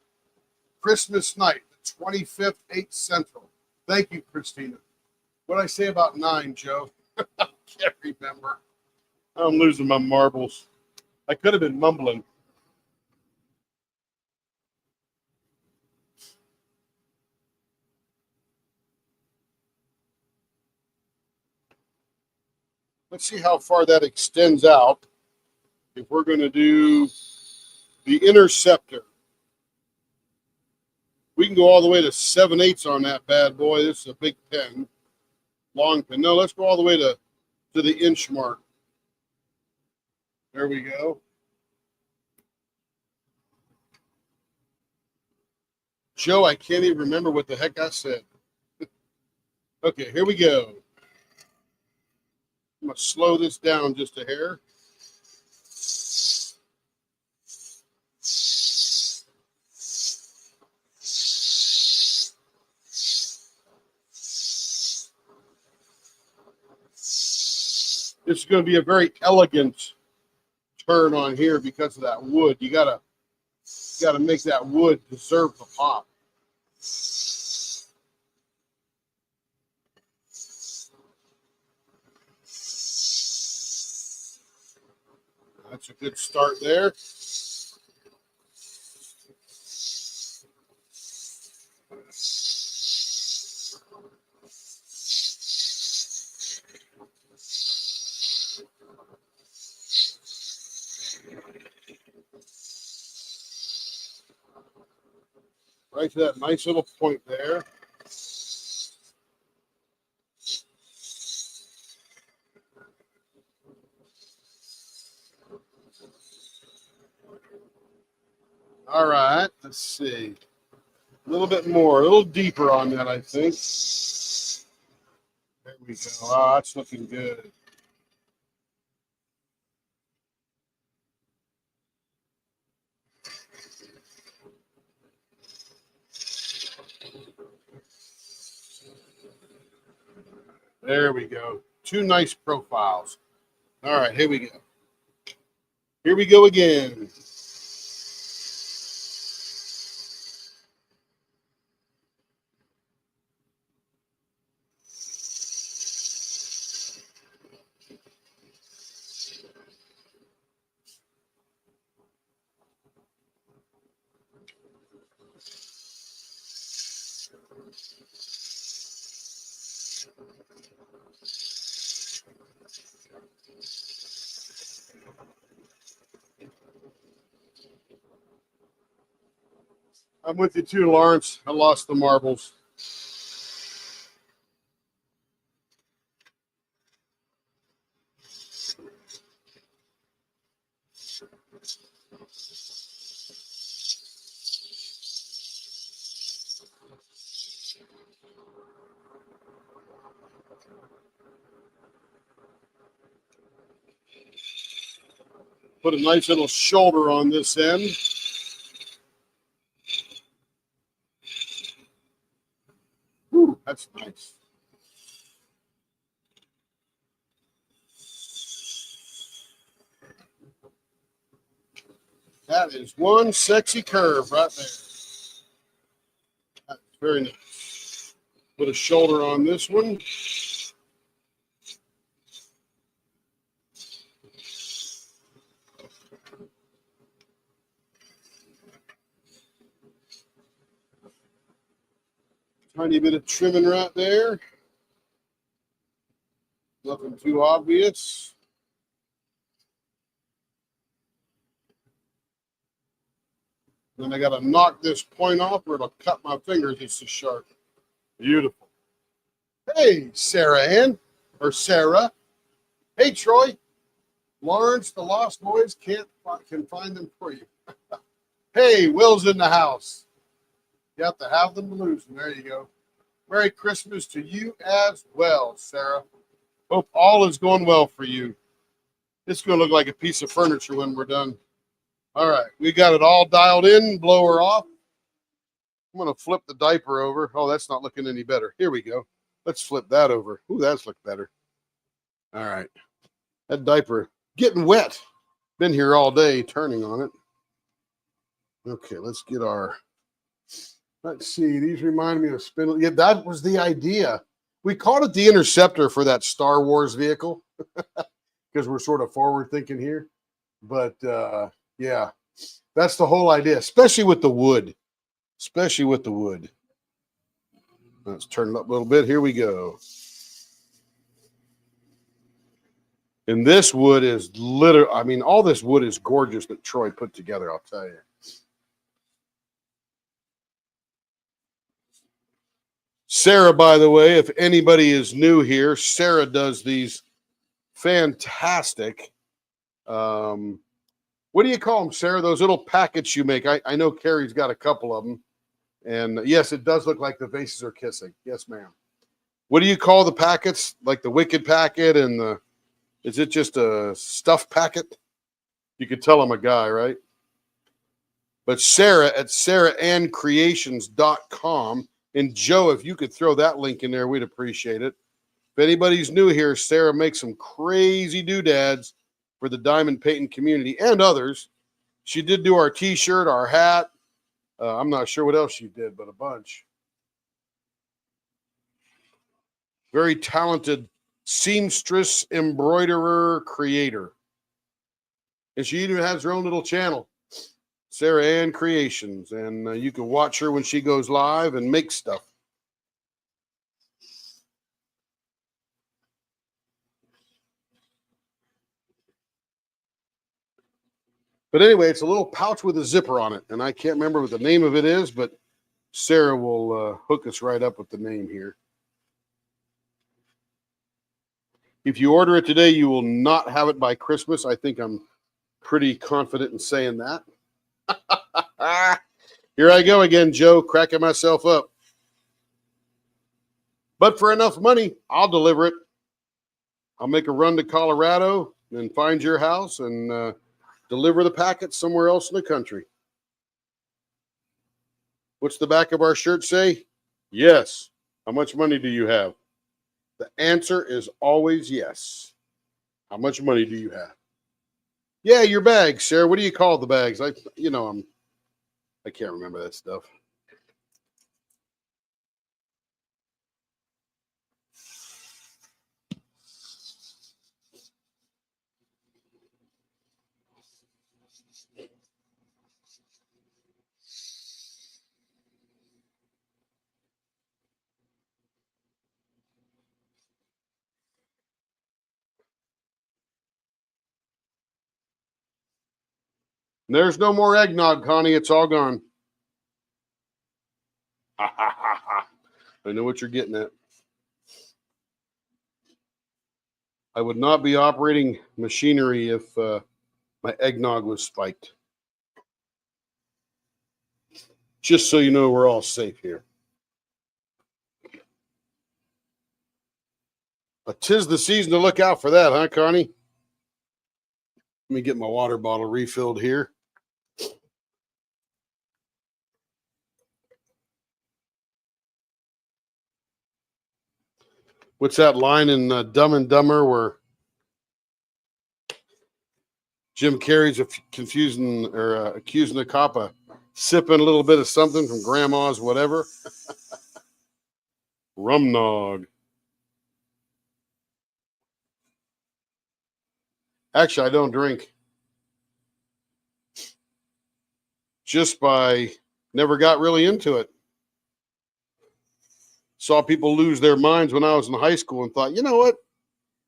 Christmas night, the 25th, 8 Central. Thank you, Christina. What did I say about 9, Joe? I can't remember. I'm losing my marbles. I could have been mumbling. Let's see how far that extends out. If we're going to do the Interceptor, we can go all the way to 7/8 on that bad boy. This is a big pen. long pin. No, let's go all the way to the inch mark. There we go. Joe, I can't even remember what the heck I said. Okay, here we go. I'm going to slow this down just a hair. This is going to be a very elegant turn on here because of that wood. You gotta make that wood deserve the pop. That's a good start there. Right to that nice little point there. All right, let's see. A little bit more, a little deeper on that, I think. There we go. Oh, that's looking good. There we go. Two nice profiles. All right, here we go. Here we go again. I'm with you too, Lawrence. I lost the marbles. Put a nice little shoulder on this end. Whew, that's nice. That is one sexy curve right there. That's very nice. Put a shoulder on this one. Tiny bit of trimming right there. Nothing too obvious. Then I got to knock this point off or it'll cut my fingers. It's so sharp. Beautiful. Hey, Sarah Ann, or Sarah. Hey, Troy. Lawrence, the Lost Boys can find them for you. Hey, Will's in the house. You have to have them to lose them. There you go. Merry Christmas to you as well, Sarah. Hope all is going well for you. It's going to look like a piece of furniture when we're done. All right, we got it all dialed in. Blow her off. I'm going to flip the diaper over. Oh, that's not looking any better. Here we go. Let's flip that over. Ooh, that's looked better. All right. That diaper getting wet. Been here all day turning on it. Okay, let's get our... Let's see. These remind me of spindle. Yeah, that was the idea. We called it the Interceptor for that Star Wars vehicle because we're sort of forward thinking here. But yeah, that's the whole idea, especially with the wood. Especially with the wood. Let's turn it up a little bit. Here we go. And this wood is literally, I mean, all this wood is gorgeous that Troy put together, I'll tell you. Sarah, by the way, if anybody is new here, Sarah does these fantastic, what do you call them, Sarah? Those little packets you make. I know Carrie's got a couple of them. And yes, it does look like the vases are kissing. Yes, ma'am. What do you call the packets? Like the Wicked packet and the, is it just a stuff packet? You could tell I'm a guy, right? But Sarah at sarahannCreations.com. And Joe, if you could throw that link in there, we'd appreciate it. If anybody's new here, Sarah makes some crazy doodads for the diamond painting community and others. She did do our t-shirt, our hat. I'm not sure what else she did, but a bunch. Very talented seamstress, embroiderer, creator. And she even has her own little channel, Sarah Ann Creations. And you can watch her when she goes live and make stuff. But anyway, it's a little pouch with a zipper on it. And I can't remember what the name of it is, but Sarah will hook us right up with the name here. If you order it today, you will not have it by Christmas. I think I'm pretty confident in saying that. Here I go again, Joe, cracking myself up. But for enough money, I'll deliver it. I'll make a run to Colorado and find your house and deliver the packet somewhere else in the country. What's the back of our shirt say? Yes. How much money do you have? The answer is always yes. How much money do you have? Yeah, your bags, Sarah. What do you call the bags? I can't remember that stuff. There's no more eggnog, Connie. It's all gone. I know what you're getting at. I would not be operating machinery if my eggnog was spiked. Just so you know, we're all safe here. But 'tis the season to look out for that, huh, Connie? Let me get my water bottle refilled here. What's that line in Dumb and Dumber where Jim Carrey's accusing the cop of sipping a little bit of something from grandma's whatever? Rum nog. Actually, I don't drink. Just by never got really into it. Saw people lose their minds when I was in high school and thought, you know what?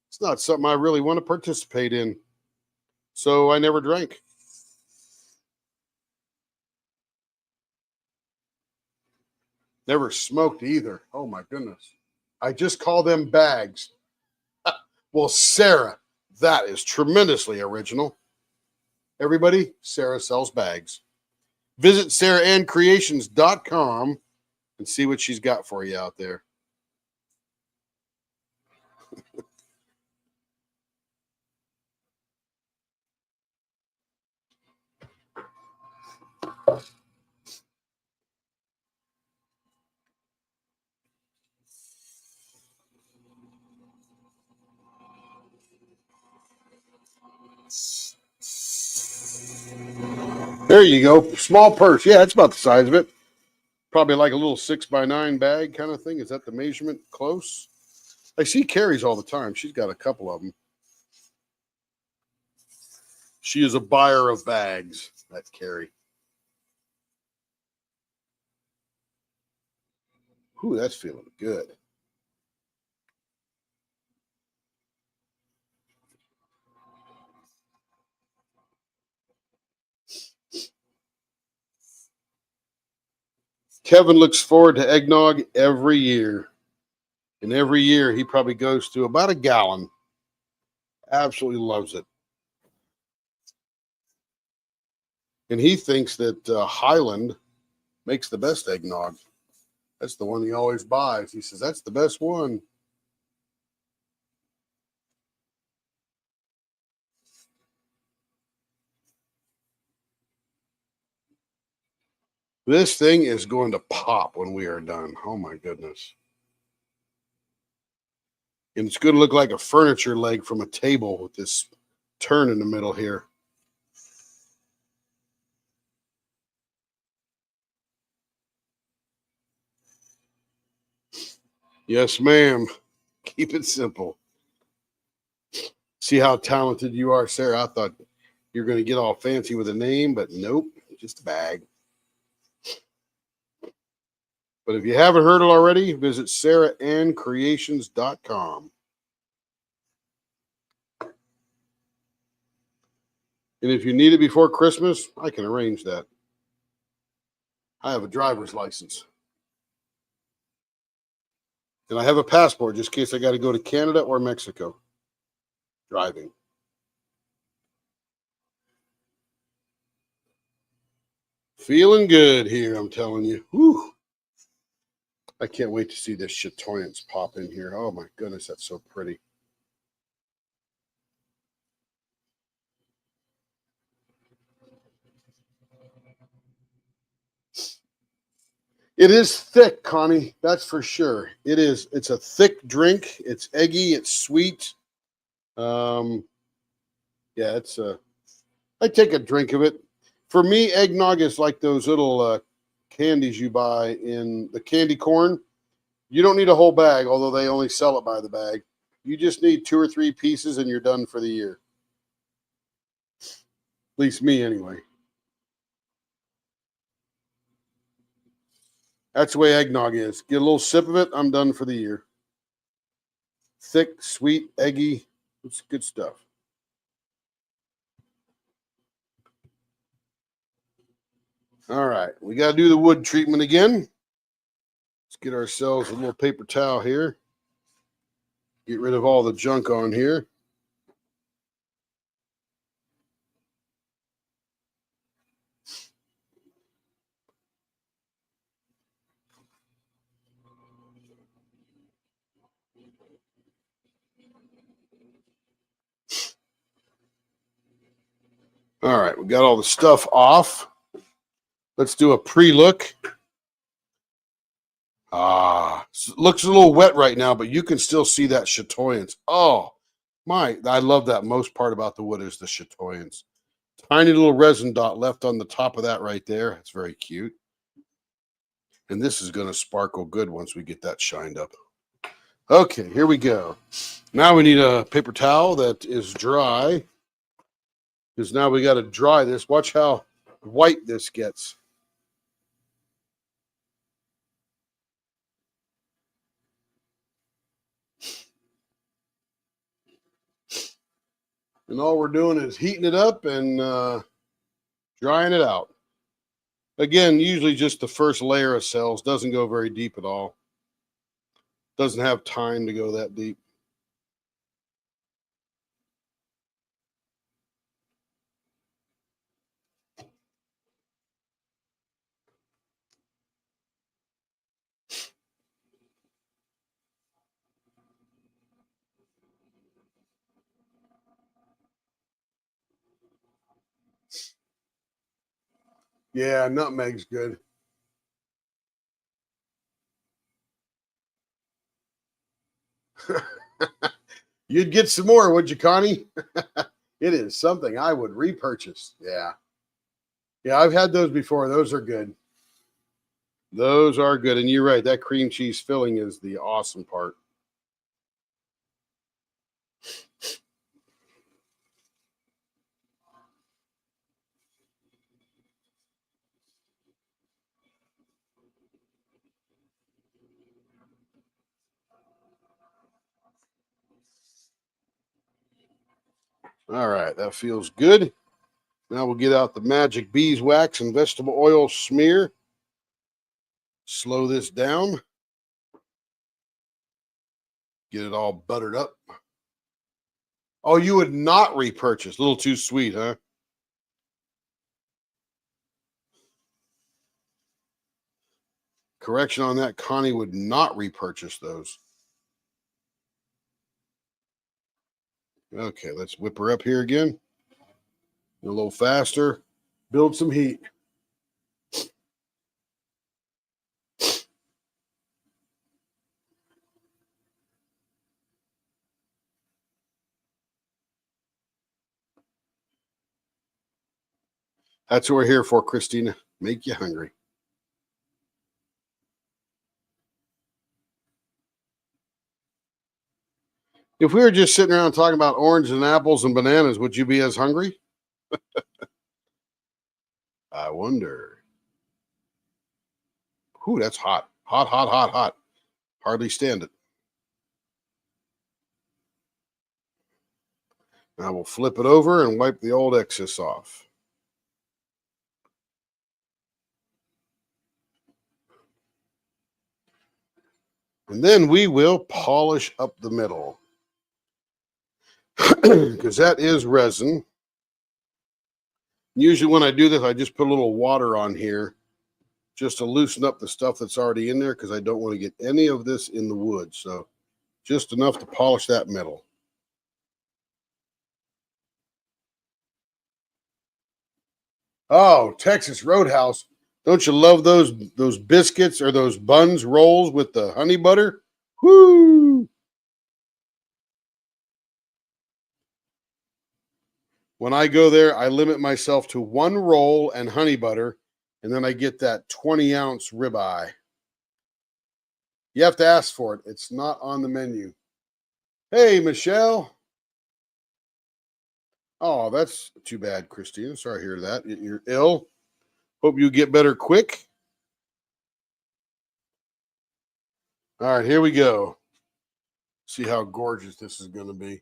It's not something I really want to participate in. So I never drank. Never smoked either. Oh my goodness. I just call them bags. Well, Sarah, that is tremendously original. Everybody, Sarah sells bags. Visit sarahannCreations.com and see what she's got for you out there. There you go. Small purse. Yeah, it's about the size of it. Probably like a little 6x9 bag kind of thing. Is that the measurement? Close. I see Carrie's all the time. She's got a couple of them. She is a buyer of bags. That's Carrie. Ooh, that's feeling good. Kevin looks forward to eggnog every year. And every year he probably goes through about a gallon. Absolutely loves it. And he thinks that Highland makes the best eggnog. That's the one he always buys. He says, that's the best one. This thing is going to pop when we are done. Oh, my goodness. And it's going to look like a furniture leg from a table with this turn in the middle here. Yes, ma'am. Keep it simple. See how talented you are, Sarah. I thought you were going to get all fancy with a name, but nope, just a bag. But if you haven't heard it already, visit SarahAnnCreations.com. And if you need it before Christmas, I can arrange that. I have a driver's license. And I have a passport just in case I got to go to Canada or Mexico driving. Feeling good here, I'm telling you. Whew. I can't wait to see this chatoyance pop in here. Oh my goodness, that's so pretty. It is thick, Connie. That's for sure. It is. It's a thick drink. It's eggy. It's sweet. Yeah, it's a. I take a drink of it. For me, eggnog is like those little candies you buy in the candy corn. You don't need a whole bag, although they only sell it by the bag. You just need 2 or 3 pieces, and you're done for the year. At least me, anyway. That's the way eggnog is. Get a little sip of it, I'm done for the year. Thick, sweet, eggy. It's good stuff. All right, we got to do the wood treatment again. Let's get ourselves a little paper towel here. Get rid of all the junk on here. All right, we got all the stuff off. Let's do a pre-look. Looks a little wet right now, but you can still see that chatoyance. Oh, I love that. Most part about the wood is the chatoyance. Tiny little resin dot left on the top of that right there. It's very cute. And this is going to sparkle good once we get that shined up. Okay, here we go. Now we need a paper towel that is dry. Because now we got to dry this. Watch how white this gets. And all we're doing is heating it up and drying it out. Again, usually just the first layer of cells. Doesn't go very deep at all. Doesn't have time to go that deep. Yeah, nutmeg's good. You'd get some more, would you, Connie? It is something I would repurchase. Yeah. Yeah, I've had those before. Those are good. Those are good. And you're right. That cream cheese filling is the awesome part. All right. That feels good. Now we'll get out the magic beeswax and vegetable oil smear. Slow this down. Get it all buttered up. Oh, you would not repurchase. A little too sweet, huh? Correction on that. Connie would not repurchase those. Okay, let's whip her up here again. A little faster. Build some heat. That's what we're here for, Christina. Make you hungry. If we were just sitting around talking about oranges and apples and bananas, would you be as hungry? I wonder. Ooh, that's hot. Hot, hot, hot, hot. Hardly stand it. Now we'll flip it over and wipe the old excess off. And then we will polish up the middle. Because that is resin. Usually when I do this, I just put a little water on here just to loosen up the stuff that's already in there because I don't want to get any of this in the wood. So just enough to polish that middle. Oh, Texas Roadhouse. Don't you love those biscuits or those buns rolls with the honey butter? Whoo! When I go there, I limit myself to one roll and honey butter, and then I get that 20-ounce ribeye. You have to ask for it. It's not on the menu. Hey, Michelle. Oh, that's too bad, Christina. Sorry to hear that. You're ill. Hope you get better quick. All right, here we go. See how gorgeous this is going to be.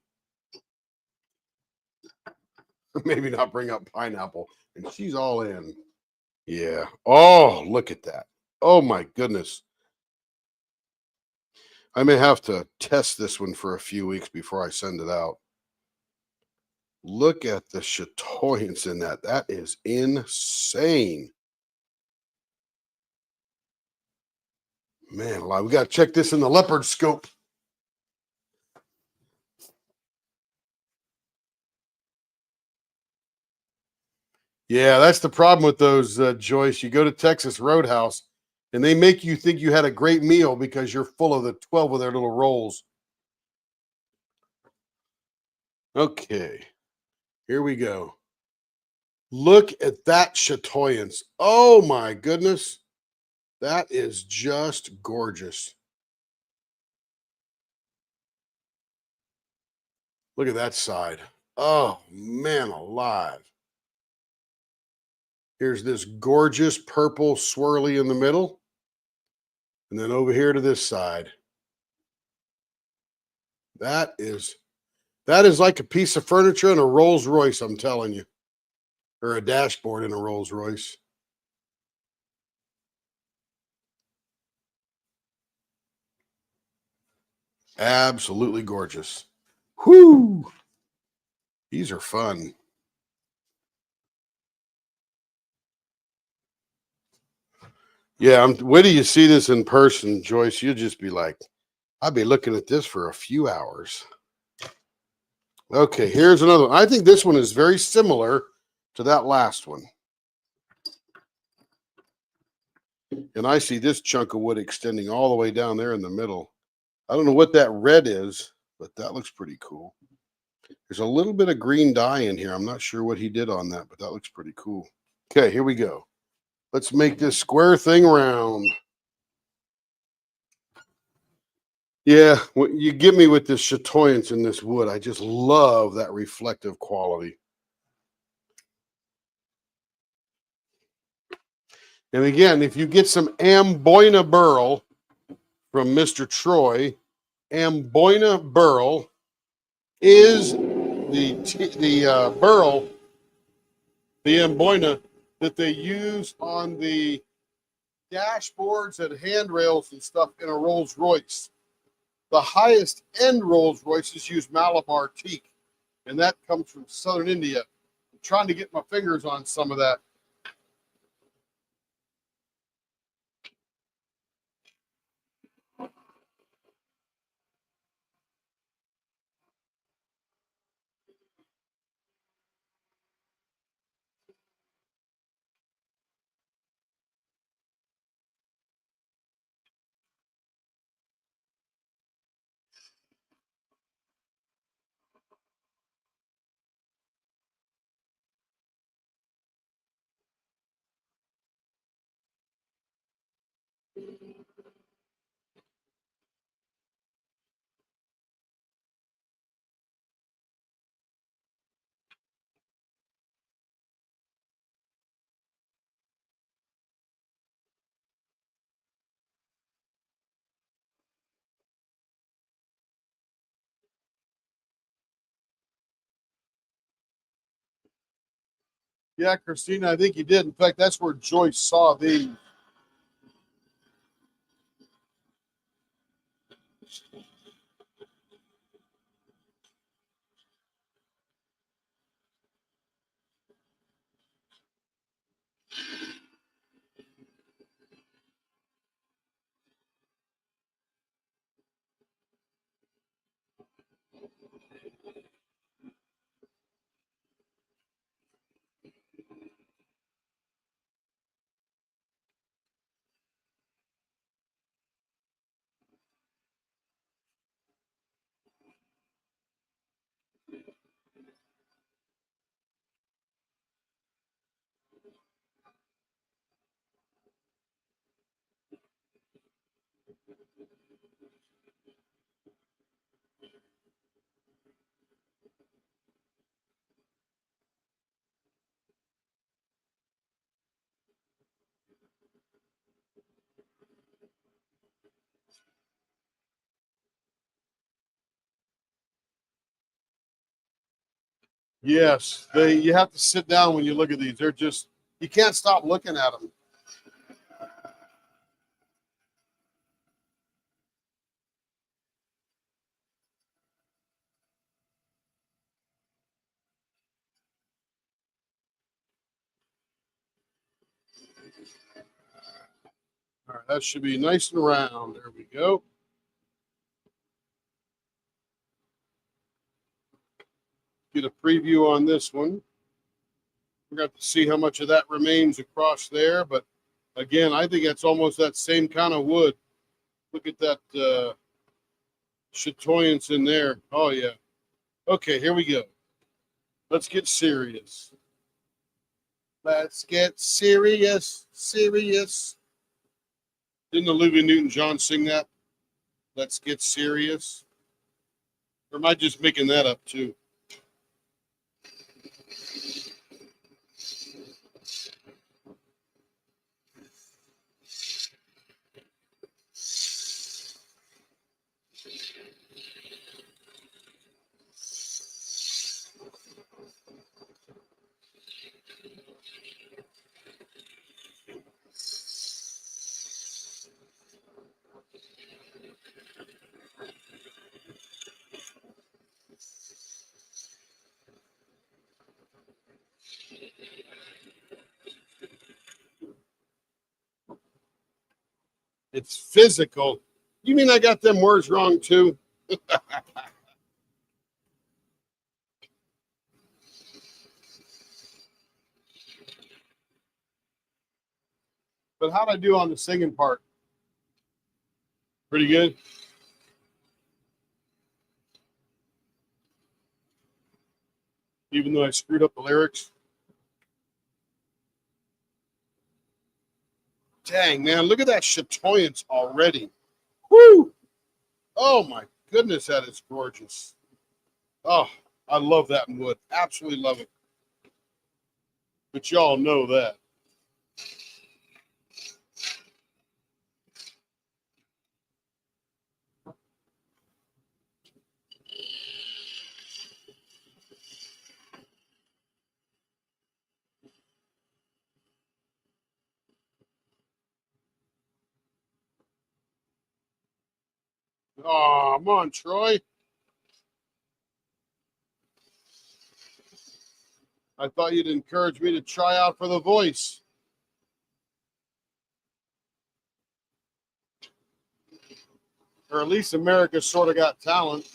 Maybe not bring up pineapple. And she's all in. Yeah. Oh, look at that. Oh, my goodness. I may have to test this one for a few weeks before I send it out. Look at the chatoyance in that. That is insane. Man, we got to check this in the leopard scope. Yeah, that's the problem with those, Joyce. You go to Texas Roadhouse, and they make you think you had a great meal because you're full of the 12 of their little rolls. Okay, here we go. Look at that chatoyance. Oh, my goodness. That is just gorgeous. Look at that side. Oh, man alive. Here's this gorgeous purple swirly in the middle. And then over here to this side. That is like a piece of furniture in a Rolls Royce, I'm telling you. Or a dashboard in a Rolls Royce. Absolutely gorgeous. Whoo! These are fun. Yeah, wait till you see this in person, Joyce. You'll just be like, I'll be looking at this for a few hours. Okay, here's another one. I think this one is very similar to that last one. And I see this chunk of wood extending all the way down there in the middle. I don't know what that red is, but that looks pretty cool. There's a little bit of green dye in here. I'm not sure what he did on that, but that looks pretty cool. Okay, here we go. Let's make this square thing round. Yeah, you get me with this chatoyance in this wood. I just love that reflective quality. And again, if you get some Amboina burl from Mr. Troy, Amboina burl is the burl, the Amboina that they use on the dashboards and handrails and stuff in a Rolls Royce. The highest end Rolls Royces use Malabar teak, and that comes from southern India. I'm trying to get my fingers on some of that. Yeah, Christina, I think you did. In fact, that's where Joyce saw these. Yes, you have to sit down when you look at these. They're just, you can't stop looking at them. All right, that should be nice and round. There we go. Get a preview on this one. We're going to have to see how much of that remains across there. But again, I think it's almost that same kind of wood. Look at that chatoyance in there. Oh, yeah. Okay, here we go. Let's get serious. Let's get serious. Serious. Didn't Olivia Newton-John sing that? Let's get serious. Or am I just making that up too? It's physical. You mean I got them words wrong too? But how'd I do on the singing part? Pretty good. Even though I screwed up the lyrics. Dang, man, look at that chatoyance already. Woo! Oh my goodness, that is gorgeous. Oh, I love that wood. Absolutely love it. But y'all know that. Oh, come on, Troy. I thought you'd encourage me to try out for The Voice. Or at least America sort of got talent.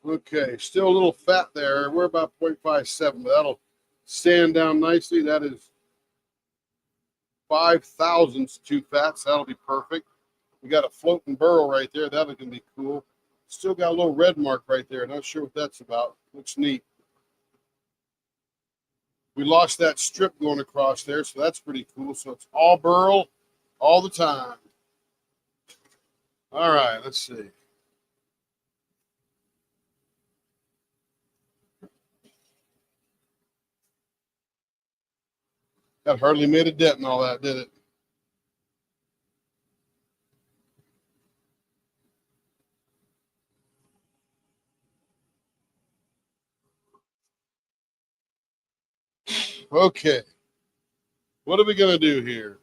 Okay, still a little fat there. We're about 0.57, but that'll stand down nicely. That is 5 thousandths too fat, so that'll be perfect. We got a floating burrow right there. That'll gonna be cool. Still got a little red mark right there. Not sure what that's about. Looks neat. We lost that strip going across there, so that's pretty cool. So it's all burl all the time. All right, let's see. That hardly made a dent in all that, did it? Okay, what are we gonna do here?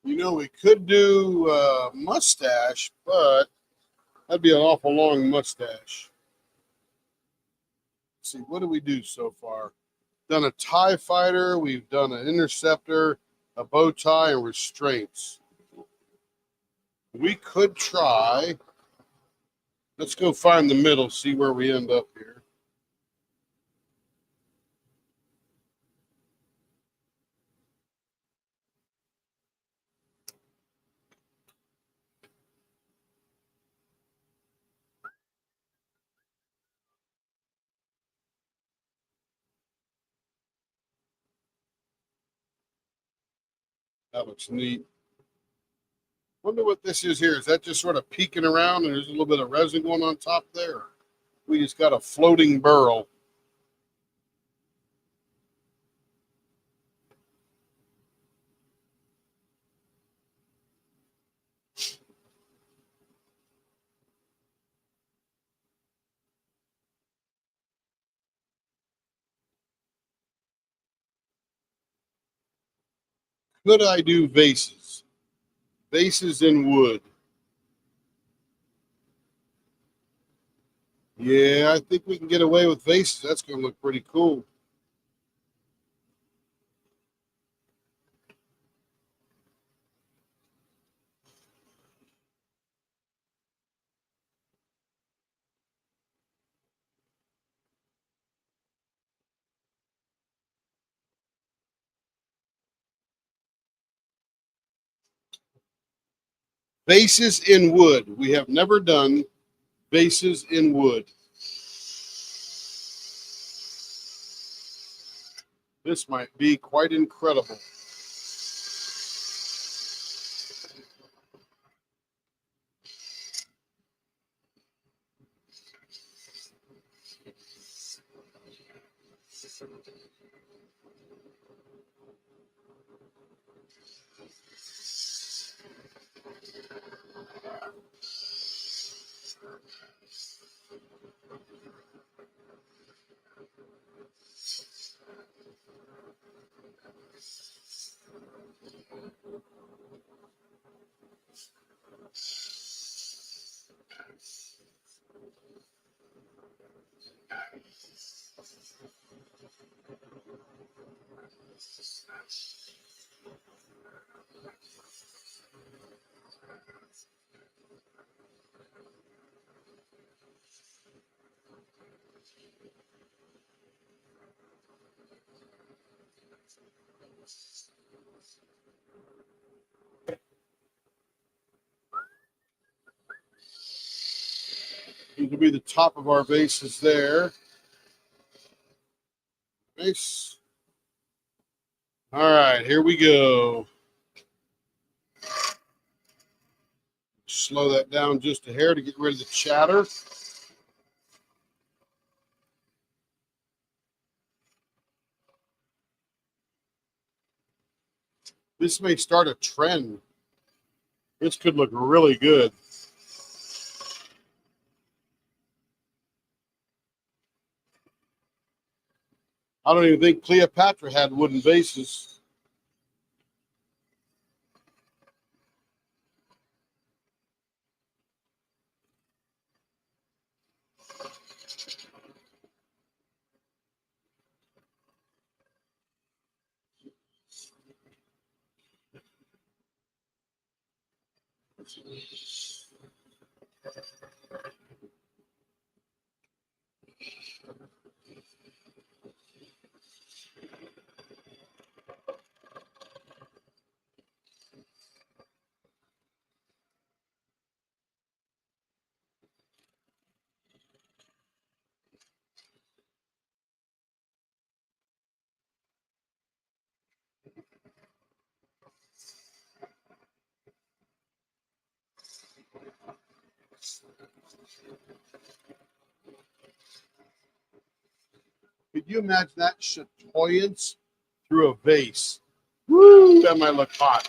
You know, we could do mustache, but that'd be an awful long mustache. Let's see, what do we do so far? Done a TIE fighter, we've done an interceptor, a bow tie, and restraints. We could try. Let's go find the middle, see where we end up here. That looks neat. Wonder what this is here. Is that just sort of peeking around and there's a little bit of resin going on top there? We just got a floating burl. Could I do vases? Vases in wood. Yeah, I think we can get away with vases. That's going to look pretty cool. Vases in wood. We have never done vases in wood. This might be quite incredible. These will be the top of our vases there. Nice. All right, here we go. Slow that down just a hair to get rid of the chatter. This may start a trend. This could look really good. I don't even think Cleopatra had wooden vases. Could you imagine that chatoyance through a vase? Woo, that might look hot.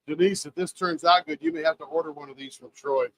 Denise, if this turns out good, you may have to order one of these from Troy.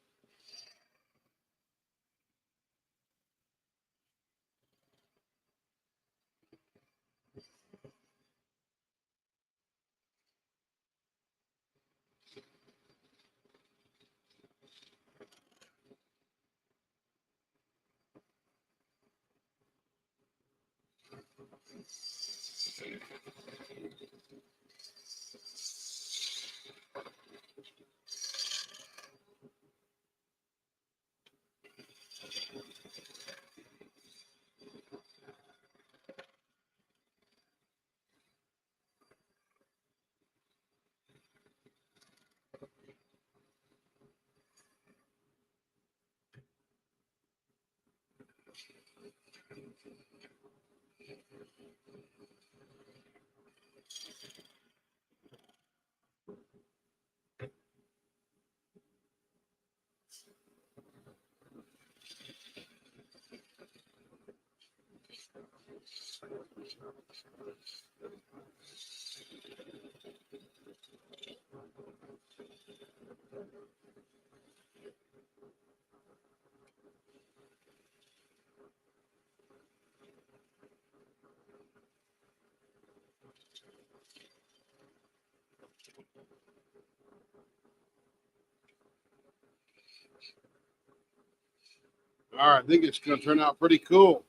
All right, I think it's going to turn out pretty cool.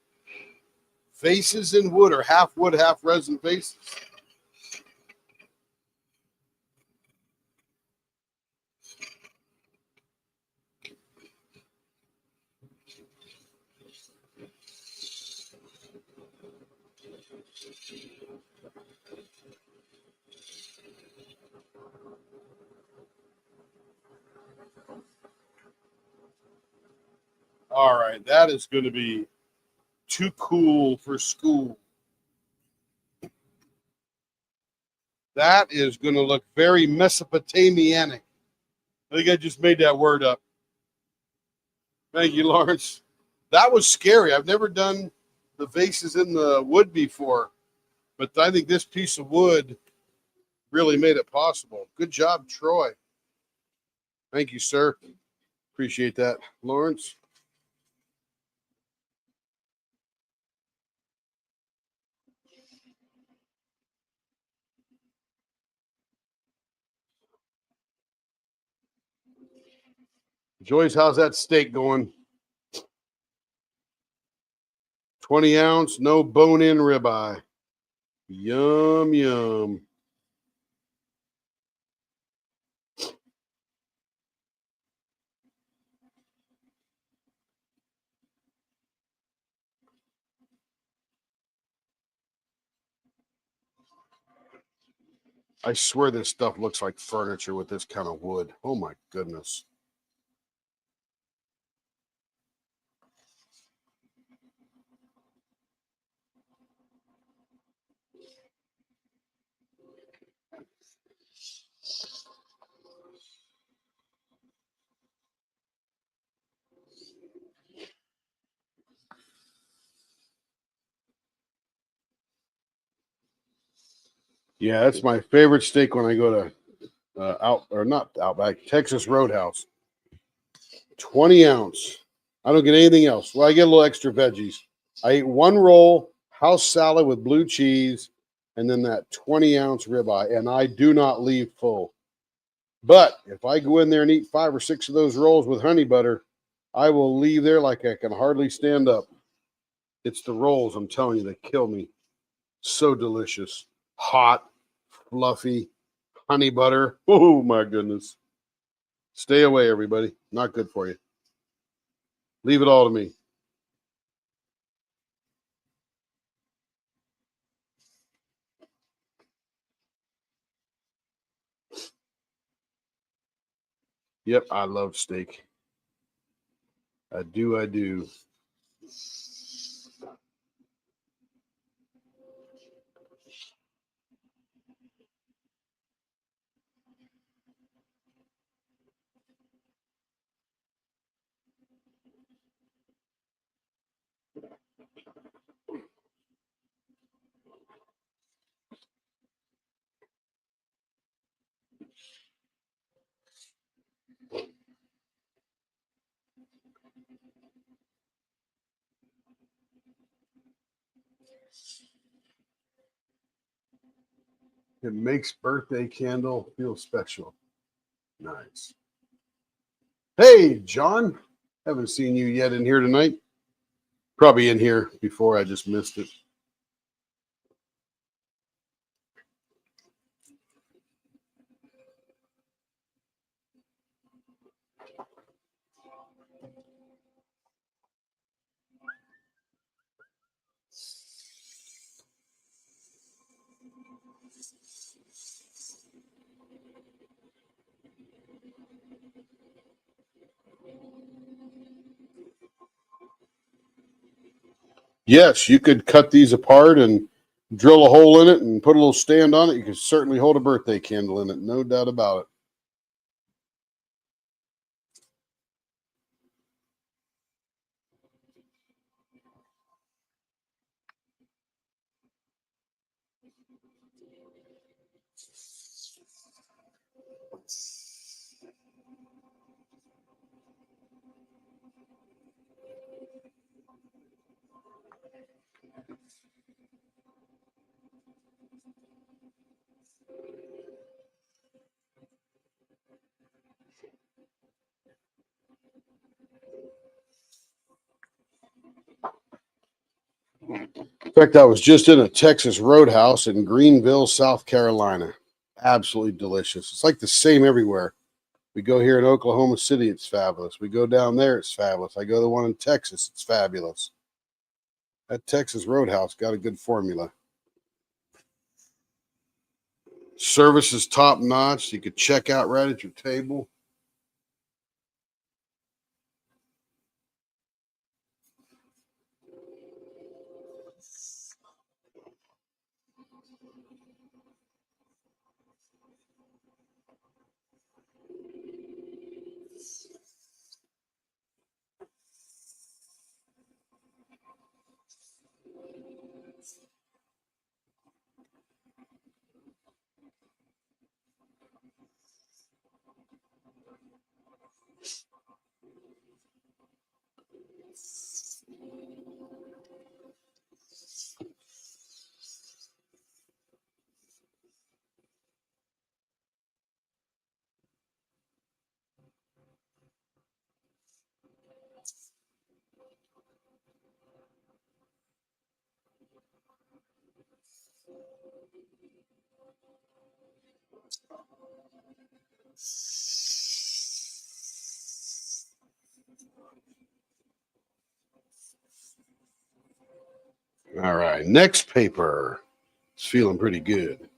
Faces in wood, or half wood, half resin faces. All right, that is going to be too cool for school. That is going to look very Mesopotamianic. I think I just made that word up. Thank you, Lawrence. That was scary. I've never done the vases in the wood before, but I think this piece of wood really made it possible. Good job, Troy. Thank you, sir. Appreciate that, Lawrence. Joyce, how's that steak going? 20 ounce, no bone in ribeye. Yum, yum. I swear this stuff looks like furniture with this kind of wood. Oh my goodness. Yeah, that's my favorite steak when I go to not Outback, Texas Roadhouse. 20 ounce. I don't get anything else. Well, I get a little extra veggies. I ate one roll, house salad with blue cheese, and then that 20 ounce ribeye, and I do not leave full. But if I go in there and eat 5 or 6 of those rolls with honey butter, I will leave there like I can hardly stand up. It's the rolls, I'm telling you, that kill me. So delicious. Hot, fluffy, honey butter. Oh my goodness. Stay away, everybody. Not good for you. Leave it all to me. Yep, I love steak. I do, I do. It makes birthday candle feel special. Nice. Hey, John. Haven't seen you yet in here tonight. Probably in here before. I just missed it. Yes, you could cut these apart and drill a hole in it and put a little stand on it. You could certainly hold a birthday candle in it, no doubt about it. In fact, I was just in a Texas Roadhouse in Greenville, South Carolina. Absolutely delicious. It's like the same everywhere. We go here in Oklahoma City, it's fabulous. We go down there, it's fabulous. I go to the one in Texas, it's fabulous. That Texas Roadhouse got a good formula. Service is top notch. You could check out right at your table. All right, next paper. It's feeling pretty good.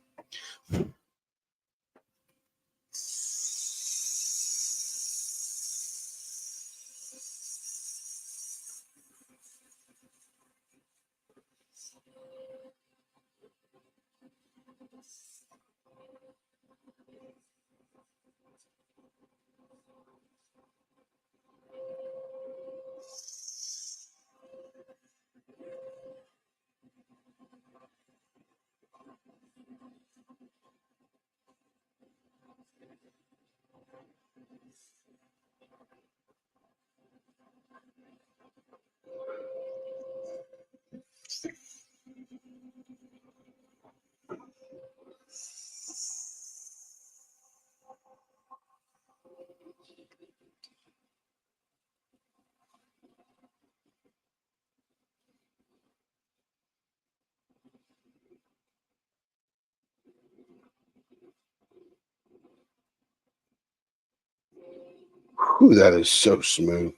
Whew, that is so smooth.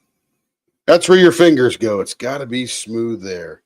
That's where your fingers go. It's got to be smooth there.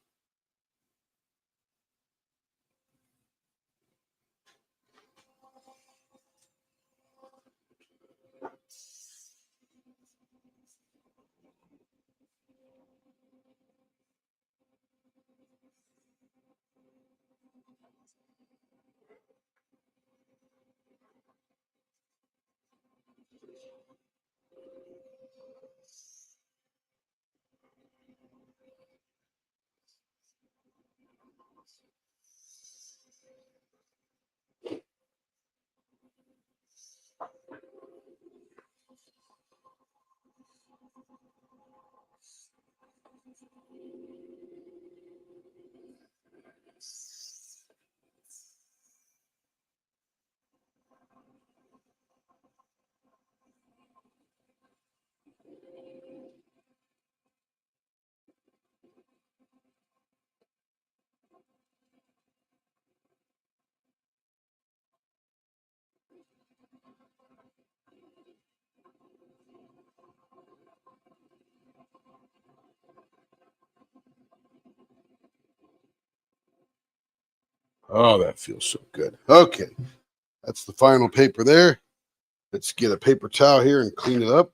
Oh, that feels so good. Okay, that's the final paper there. Let's get a paper towel here and clean it up.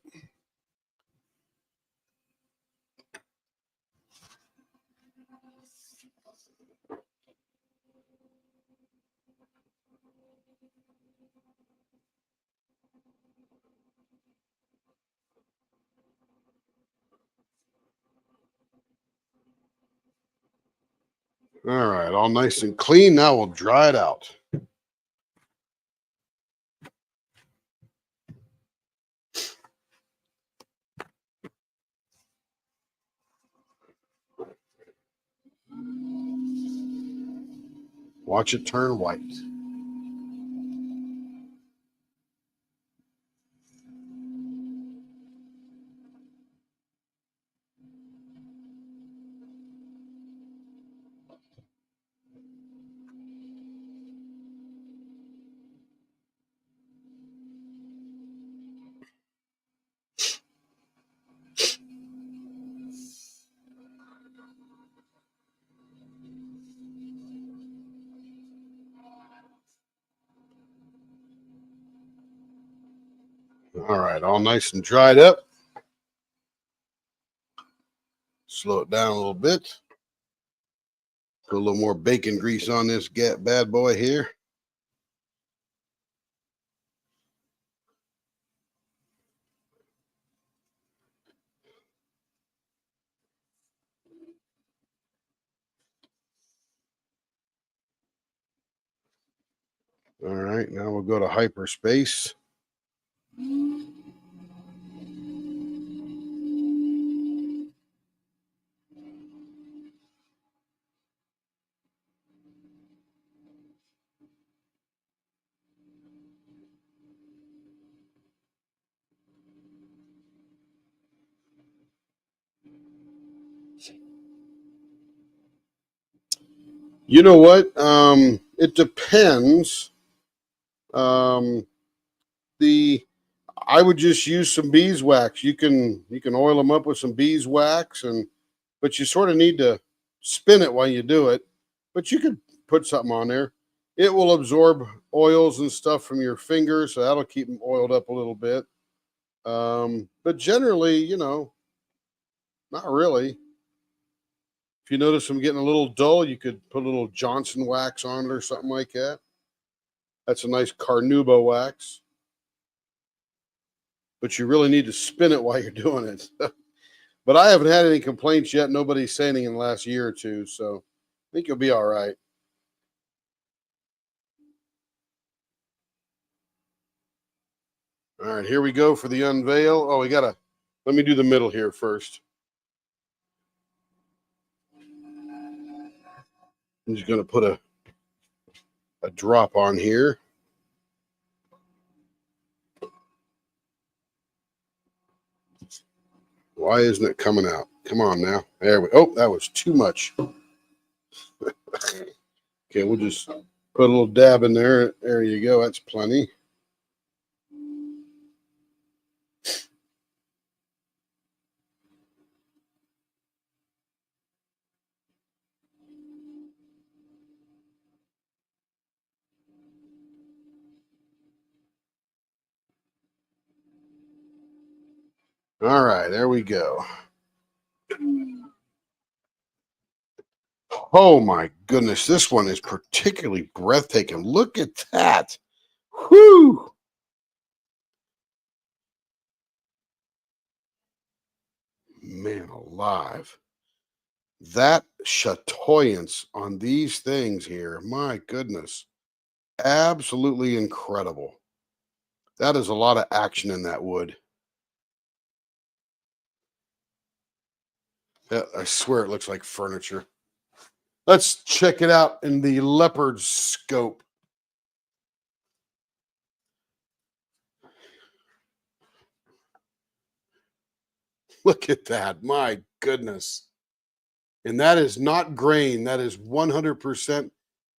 All right, all nice and clean. Now we'll dry it out. Watch it turn white. All right, all nice and dried up. Slow it down a little bit. Put a little more bacon grease on this bad boy here. All right, now we'll go to hyperspace. You know what? It depends. The I would just use some beeswax. You can oil them up with some beeswax, but you sort of need to spin it while you do it. But you could put something on there. It will absorb oils and stuff from your fingers, so that'll keep them oiled up a little bit. But generally, not really. If you notice them getting a little dull, you could put a little Johnson wax on it or something like that. That's a nice Carnauba wax. But you really need to spin it while you're doing it. But I haven't had any complaints yet. Nobody's saying anything in the last year or two, so I think you'll be all right. All right, here we go for the unveil. Oh, let me do the middle here first. I'm just going to put a drop on here. Why isn't it coming out? Come on now. There we go. Oh, that was too much. Okay, we'll just put a little dab in there. There you go. That's plenty. All right, there we go. Oh my goodness, this one is particularly breathtaking. Look at that. Whoo! Man alive. That chatoyance on these things here, my goodness. Absolutely incredible. That is a lot of action in that wood. I swear it looks like furniture. Let's check it out in the leopard scope. Look at that. My goodness. And that is not grain. That is 100%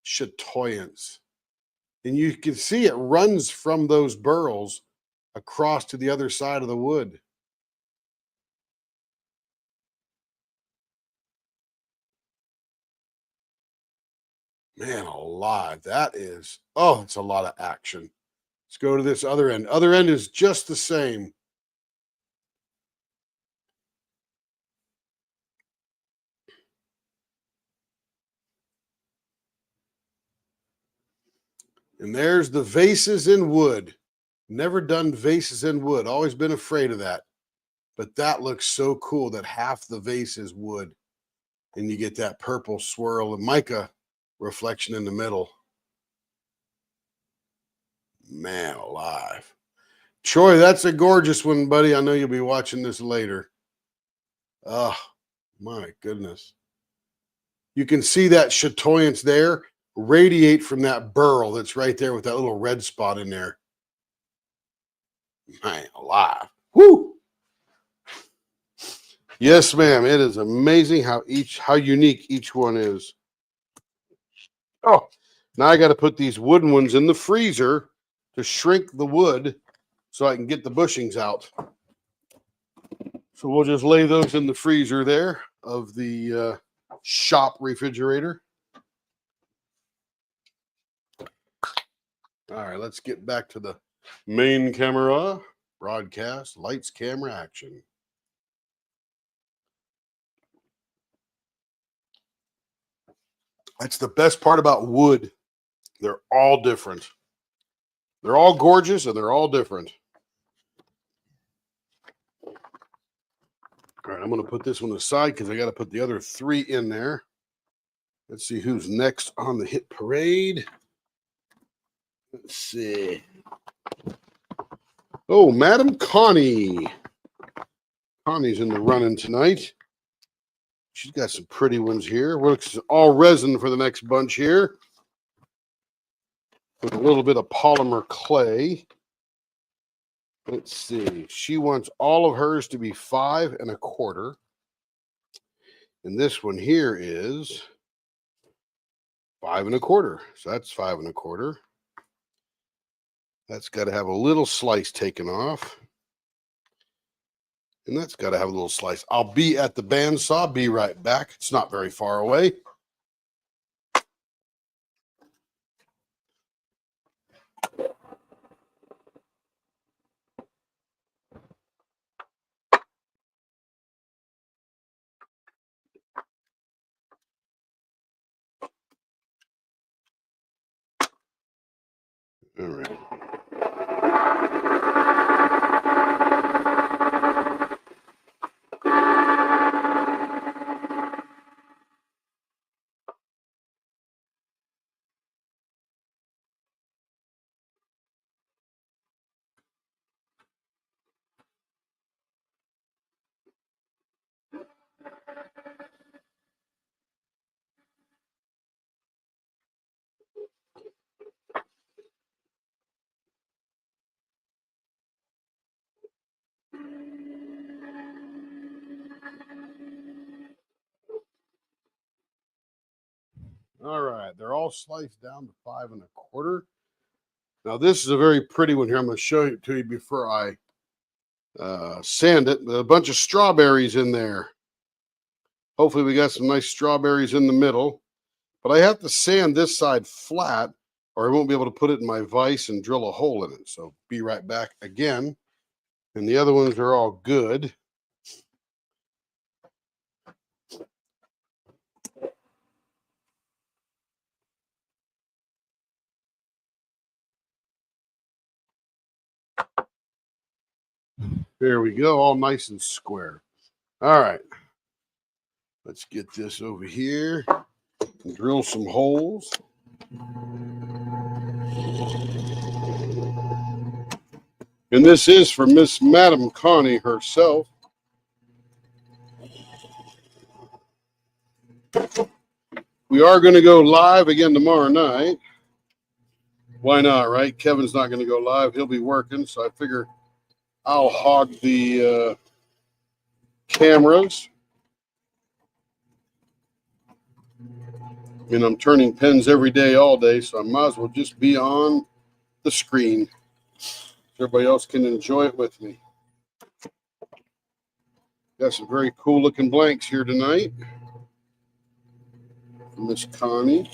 chatoyance. And you can see it runs from those burls across to the other side of the wood. Man alive. It's a lot of action. Let's go to this other end. Other end is just the same. And there's the vases in wood. Never done vases in wood. Always been afraid of that. But that looks so cool that half the vase is wood. And you get that purple swirl and mica reflection in the middle. Man alive. Troy, that's a gorgeous one, buddy. I know you'll be watching this later. Oh, my goodness. You can see that chatoyance there radiate from that burl that's right there with that little red spot in there. Man alive. Woo! Yes, ma'am. It is amazing how unique each one is. Oh, now I got to put these wooden ones in the freezer to shrink the wood so I can get the bushings out. So we'll just lay those in the freezer there of the shop refrigerator. All right, let's get back to the main camera, broadcast, lights, camera, action. That's the best part about wood. They're all different. They're all gorgeous and they're all different. All right, I'm going to put this one aside because I got to put the other 3 in there. Let's see who's next on the hit parade. Let's see. Oh, Madam Connie. Connie's in the running tonight. She's got some pretty ones here. Looks all resin for the next bunch here. With a little bit of polymer clay. Let's see. She wants all of hers to be 5 1/4. And this one here is 5 1/4. So that's 5 1/4. That's got to have a little slice taken off. And that's got to have a little slice. I'll be at the bandsaw. Be right back. It's not very far away. All right. All right, they're all sliced down to 5 1/4. Now this is a very pretty one here. I'm going to show it to you before I sand it. A bunch of strawberries in there. Hopefully we got some nice strawberries in the middle. But I have to sand this side flat or I won't be able to put it in my vise and drill a hole in it. So be right back again. And the other ones are all good. There we go, all nice and square. All right, let's get this over here and drill some holes. And this is for Miss Madam Connie herself. We are going to go live again tomorrow night. Why not, right? Kevin's not going to go live. He'll be working, so I figure I'll hog the cameras. And I'm turning pens every day, all day, so I might as well just be on the screen. Everybody else can enjoy it with me. Got some very cool looking blanks here tonight from Miss Connie.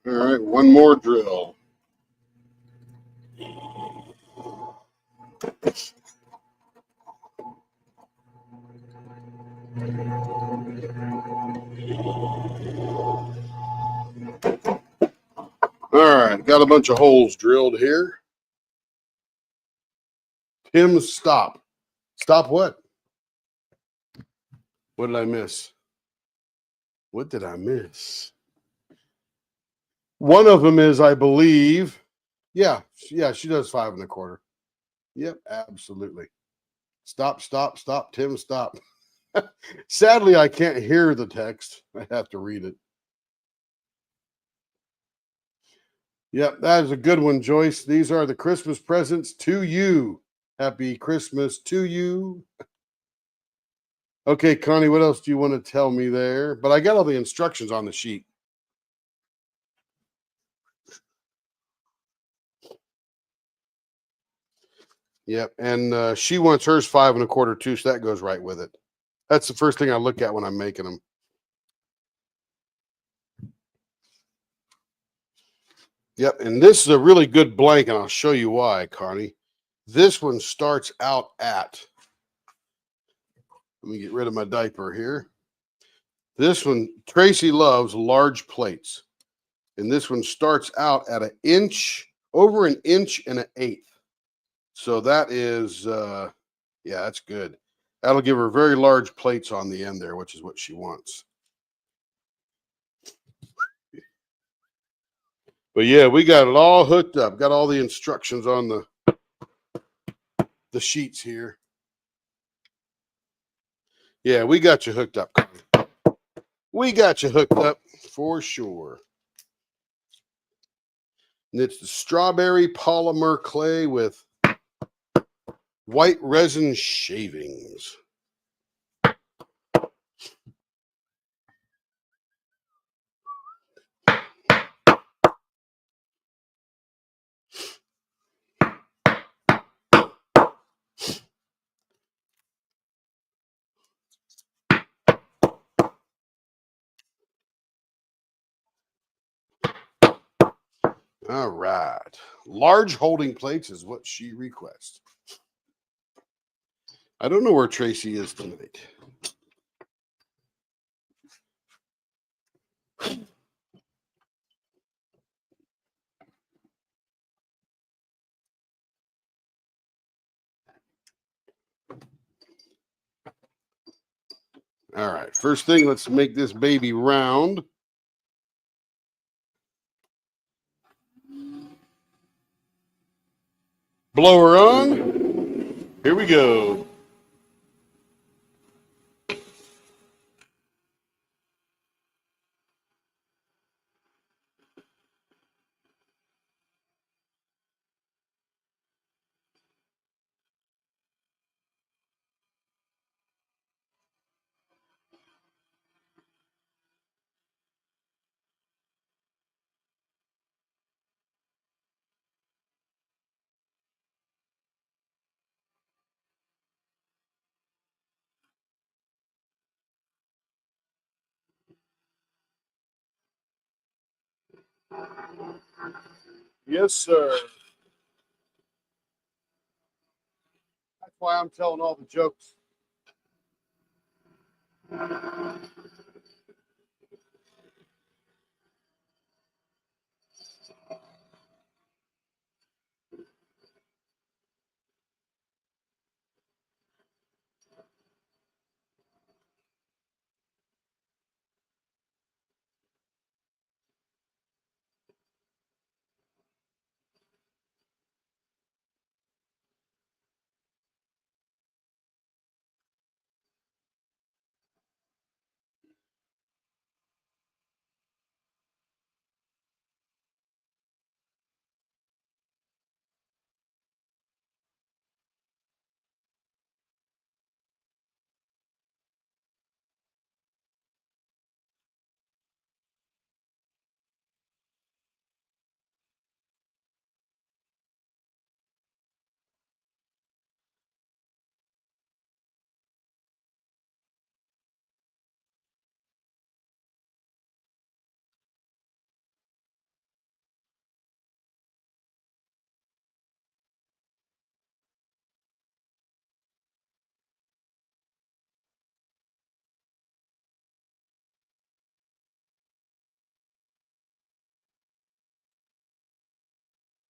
All right, one more drill. All right, got a bunch of holes drilled here. Tim, stop. Stop what? What did I miss? What did I miss? One of them is, I believe, yeah, she does 5 1/4. Yep, absolutely. Stop, Tim, stop. Sadly, I can't hear the text. I have to read it. Yep, that is a good one, Joyce. These are the Christmas presents to you. Happy Christmas to you. Okay, Connie, what else do you want to tell me there? But I got all the instructions on the sheet. Yep, and she wants hers 5 1/4 too, so that goes right with it. That's the first thing I look at when I'm making them. Yep, and this is a really good blank, and I'll show you why, Connie. This one starts out at, let me get rid of my diaper here. This one, Tracy loves large plates. And this one starts out at an inch, over an inch and 1/8. So that is, yeah, that's good. That'll give her very large plates on the end there, which is what she wants. But yeah, we got it all hooked up. Got all the instructions on the sheets here. Yeah, we got you hooked up. We got you hooked up for sure. And it's the strawberry polymer clay with white resin shavings. All right. Large holding plates is what she requests. I don't know where Tracy is tonight. All right. First thing, let's make this baby round. Blower on. Here we go. Yes, sir. That's why I'm telling all the jokes.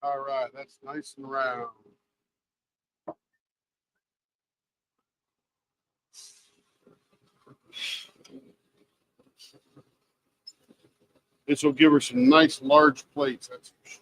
All right, that's nice and round. This will give her some nice large plates. That's for sure.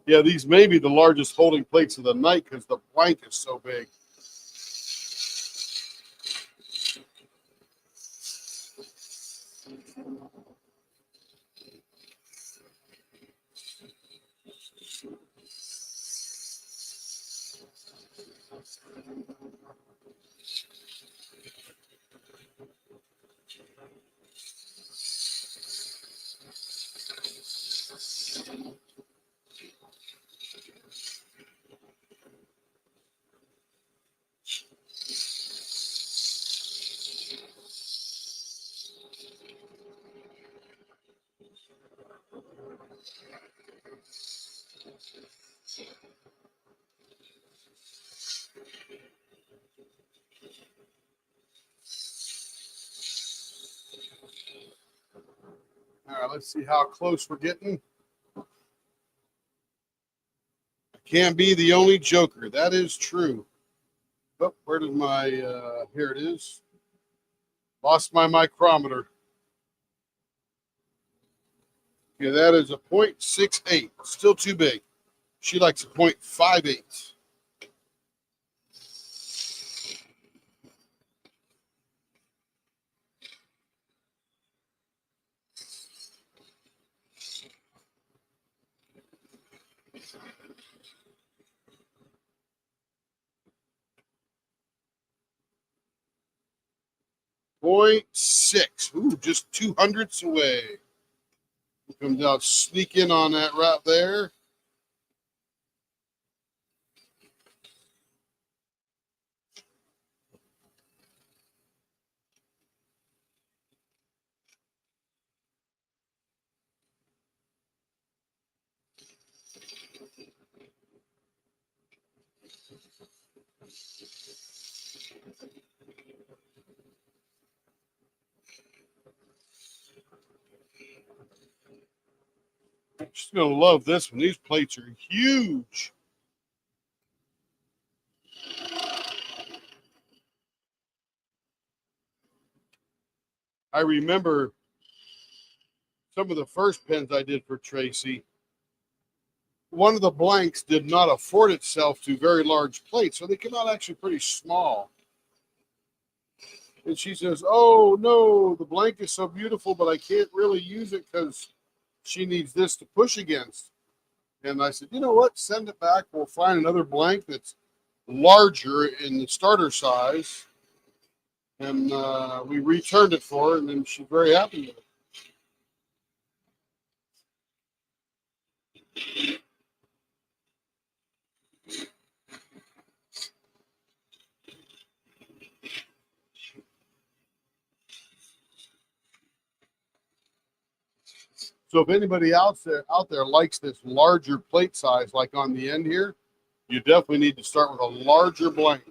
Yeah, these may be the largest holding plates of the night because the blank is so big. All right, let's see how close we're getting. Can't be the only joker. That is true. Oh, where did my, here it is. Lost my micrometer. Okay, that is a 0.68. Still too big. She likes a 0.58. Point 0.6. Ooh, just 200ths away. Comes out, sneak in on that right there. She's going to love this one. These plates are huge. I remember some of the first pens I did for Tracy. One of the blanks did not afford itself to very large plates, so they came out actually pretty small. And she says, "Oh no, the blank is so beautiful, but I can't really use it because she needs this to push against." And I said, "You know what? Send it back. We'll find another blank that's larger in the starter size." And we returned it for her, and then she's very happy with it. So if anybody out there likes this larger plate size, like on the end here, you definitely need to start with a larger blank.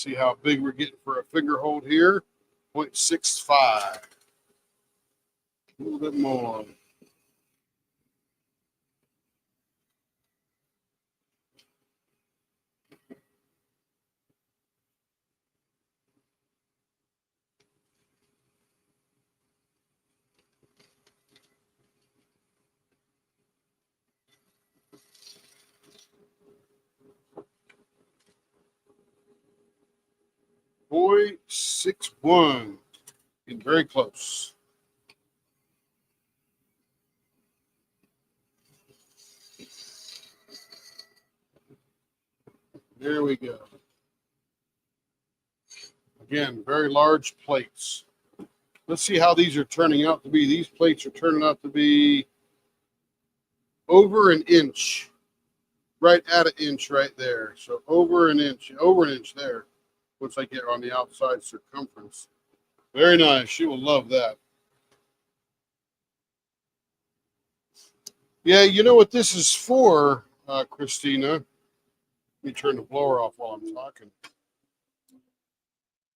Let's see how big we're getting for a finger hold here. 0.65. A little bit more. .61. Getting very close. There we go. Again, very large plates. Let's see how these are turning out to be. These plates are turning out to be over an inch. Right at an inch right there. So over an inch there. Looks like it on the outside circumference. Very nice. She will love that. Yeah, you know what this is for, Christina? Let me turn the blower off while I'm talking.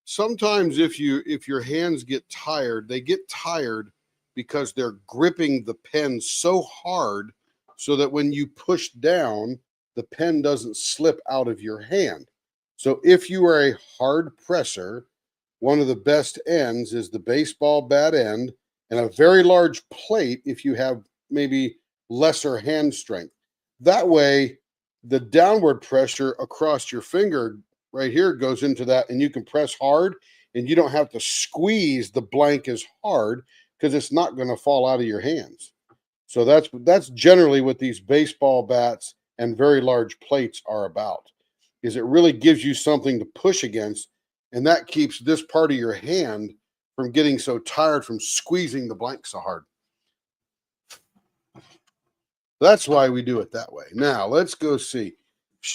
Sometimes if your hands get tired, they get tired because they're gripping the pen so hard so that when you push down, the pen doesn't slip out of your hand. So if you are a hard presser, one of the best ends is the baseball bat end and a very large plate if you have maybe lesser hand strength. That way, the downward pressure across your finger right here goes into that, and you can press hard, and you don't have to squeeze the blank as hard because it's not going to fall out of your hands. So that's generally what these baseball bats and very large plates are about. Is it really gives you something to push against, and that keeps this part of your hand from getting so tired from squeezing the blank so hard. That's why we do it that way. Now let's go see.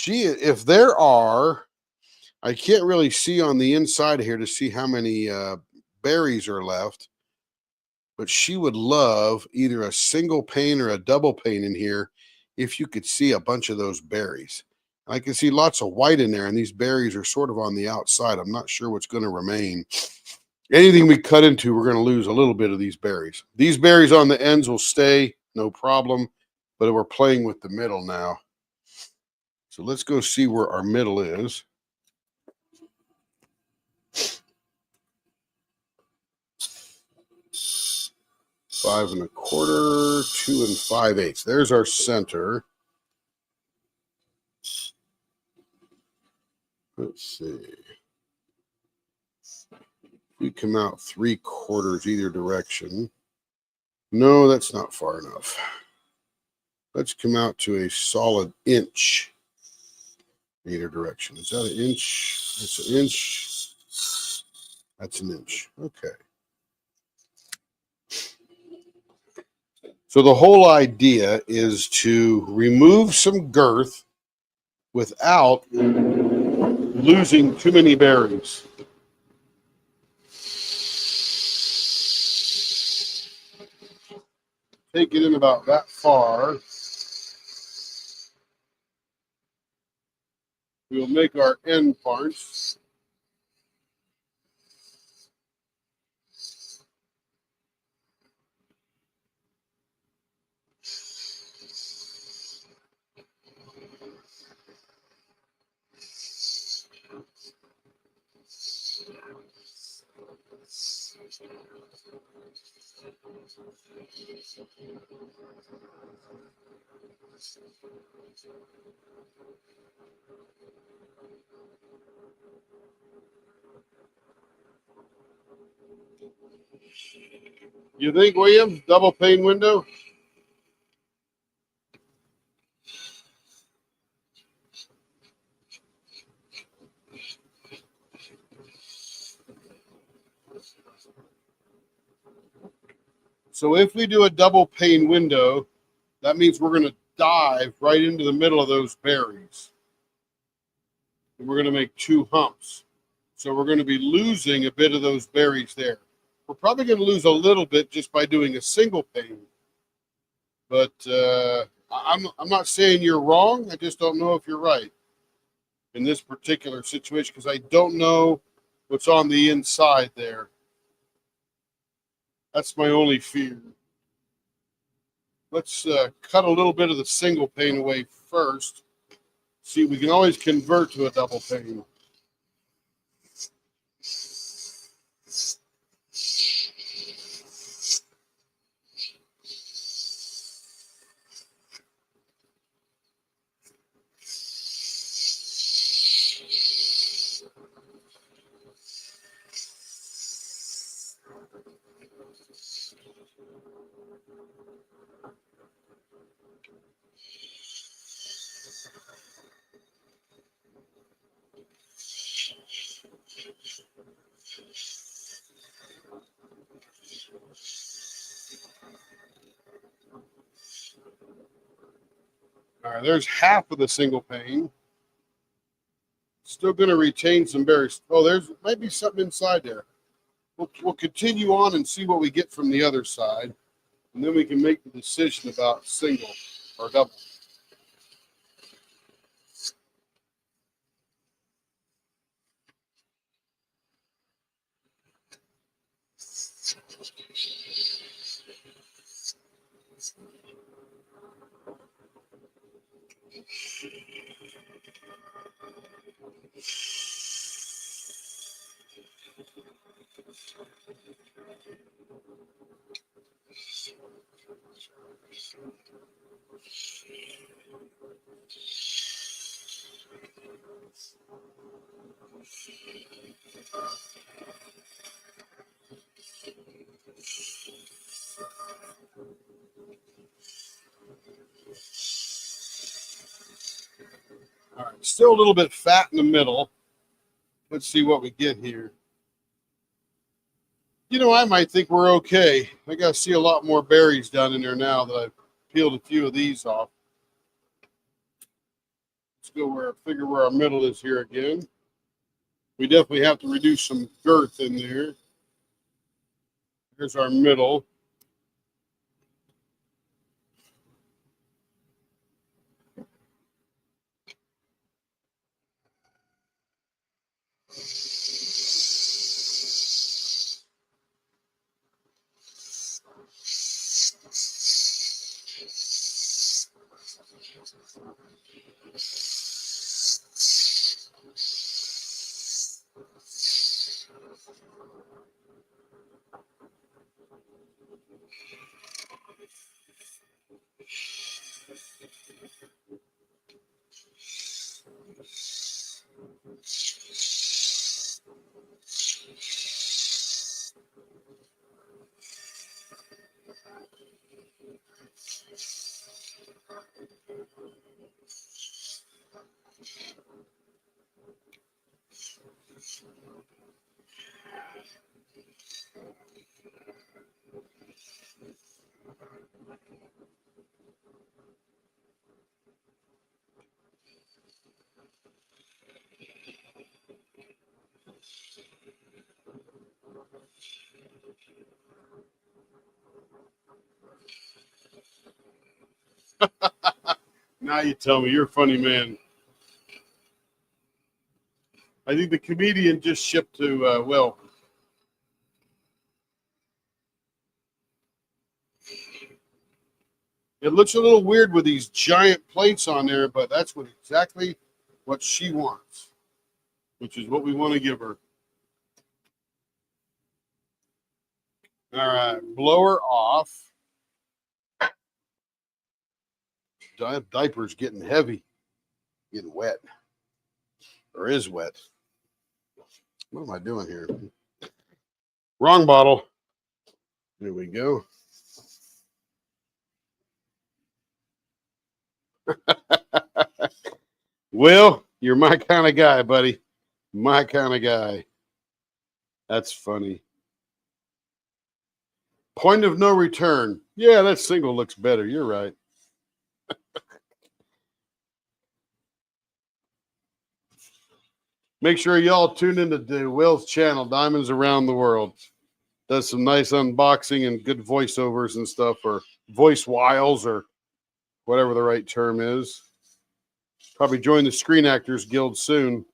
If there are, I can't really see on the inside here to see how many berries are left, but she would love either a single pane or a double pane in here if you could see a bunch of those berries. I can see lots of white in there, and these berries are sort of on the outside. I'm not sure what's going to remain. Anything we cut into, we're going to lose a little bit of these berries. These berries on the ends will stay, no problem, but we're playing with the middle now. So let's go see where our middle is. Five and a quarter, 2 5/8. There's our center. Let's see. We come out 3/4 either direction. No, that's not far enough. Let's come out to a solid inch either direction. Is that an inch? That's an inch. That's an inch. Okay. So the whole idea is to remove some girth without losing too many berries. Take it in about that far. We'll make our end parts. You think, William, double pane window? So if we do a double pane window, that means we're going to dive right into the middle of those berries. And we're going to make 2 humps. So we're going to be losing a bit of those berries there. We're probably going to lose a little bit just by doing a single pane. But I'm not saying you're wrong. I just don't know if you're right. in this particular situation because I don't know what's on the inside there. That's my only fear. Let's cut a little bit of the single pane away first. See, we can always convert to a double pane. All right, there's half of the single pane. Still going to retain some berries. Oh, there's might be something inside there. We'll continue on and see what we get from the other side, and then we can make the decision about single or double. All right, still a little bit fat in the middle. Let's see what we get here. You know, I might think we're okay. I got to see a lot more berries down in there now that I've peeled a few of these off. Let's go figure where our middle is here again. We definitely have to reduce some girth in there. Here's our middle. Now you tell me, you're a funny man. I think the comedian just shipped to Will. It looks a little weird with these giant plates on there, but that's exactly what she wants, which is what we want to give her. All right, blow her off. Diaper's getting heavy, getting wet, or is wet. What am I doing here? Wrong bottle. There we go. Will, you're my kind of guy, buddy. My kind of guy. That's funny. Point of no return. Yeah, that single looks better. You're right. Make sure y'all tune into Will's channel, Diamonds Around the World. Does some nice unboxing and good voiceovers and stuff, or voice wiles, or whatever the right term is. Probably join the Screen Actors Guild soon.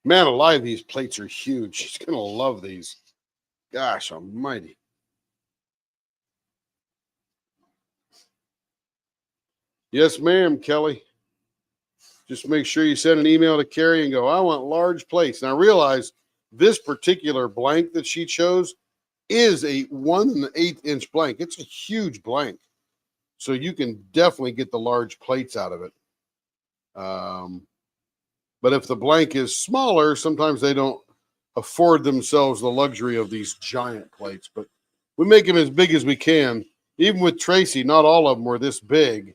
Man alive, these plates are huge. She's going to love these. Gosh almighty. Yes, ma'am, Kelly. Just make sure you send an email to Carrie and go, I want large plates. Now realize this particular blank that she chose is a 1 1/8 inch blank. It's a huge blank. So you can definitely get the large plates out of it. But if the blank is smaller, sometimes they don't afford themselves the luxury of these giant plates. But we make them as big as we can. Even with Tracy, not all of them were this big,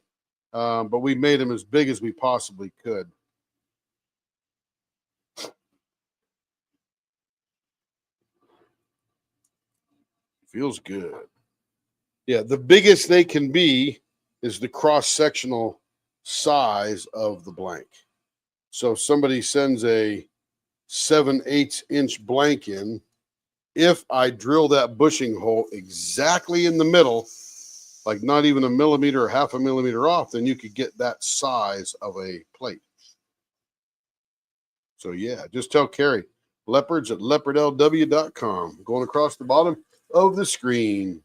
but we made them as big as we possibly could. Feels good. Yeah, the biggest they can be is the cross-sectional size of the blank. So if somebody sends a 7/8 inch blank in, if I drill that bushing hole exactly in the middle, like not even a millimeter or half a millimeter off, then you could get that size of a plate. So yeah, just tell Carrie, leopards@leopardlw.com, going across the bottom of the screen.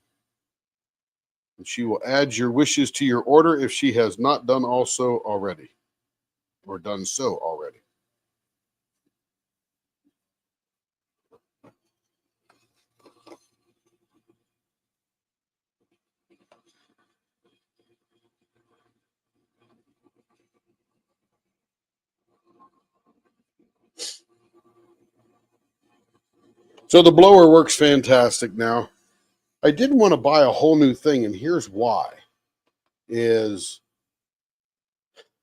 And she will add your wishes to your order if she has not done also already or done so already. So the blower works fantastic now. I didn't want to buy a whole new thing, and here's why. Is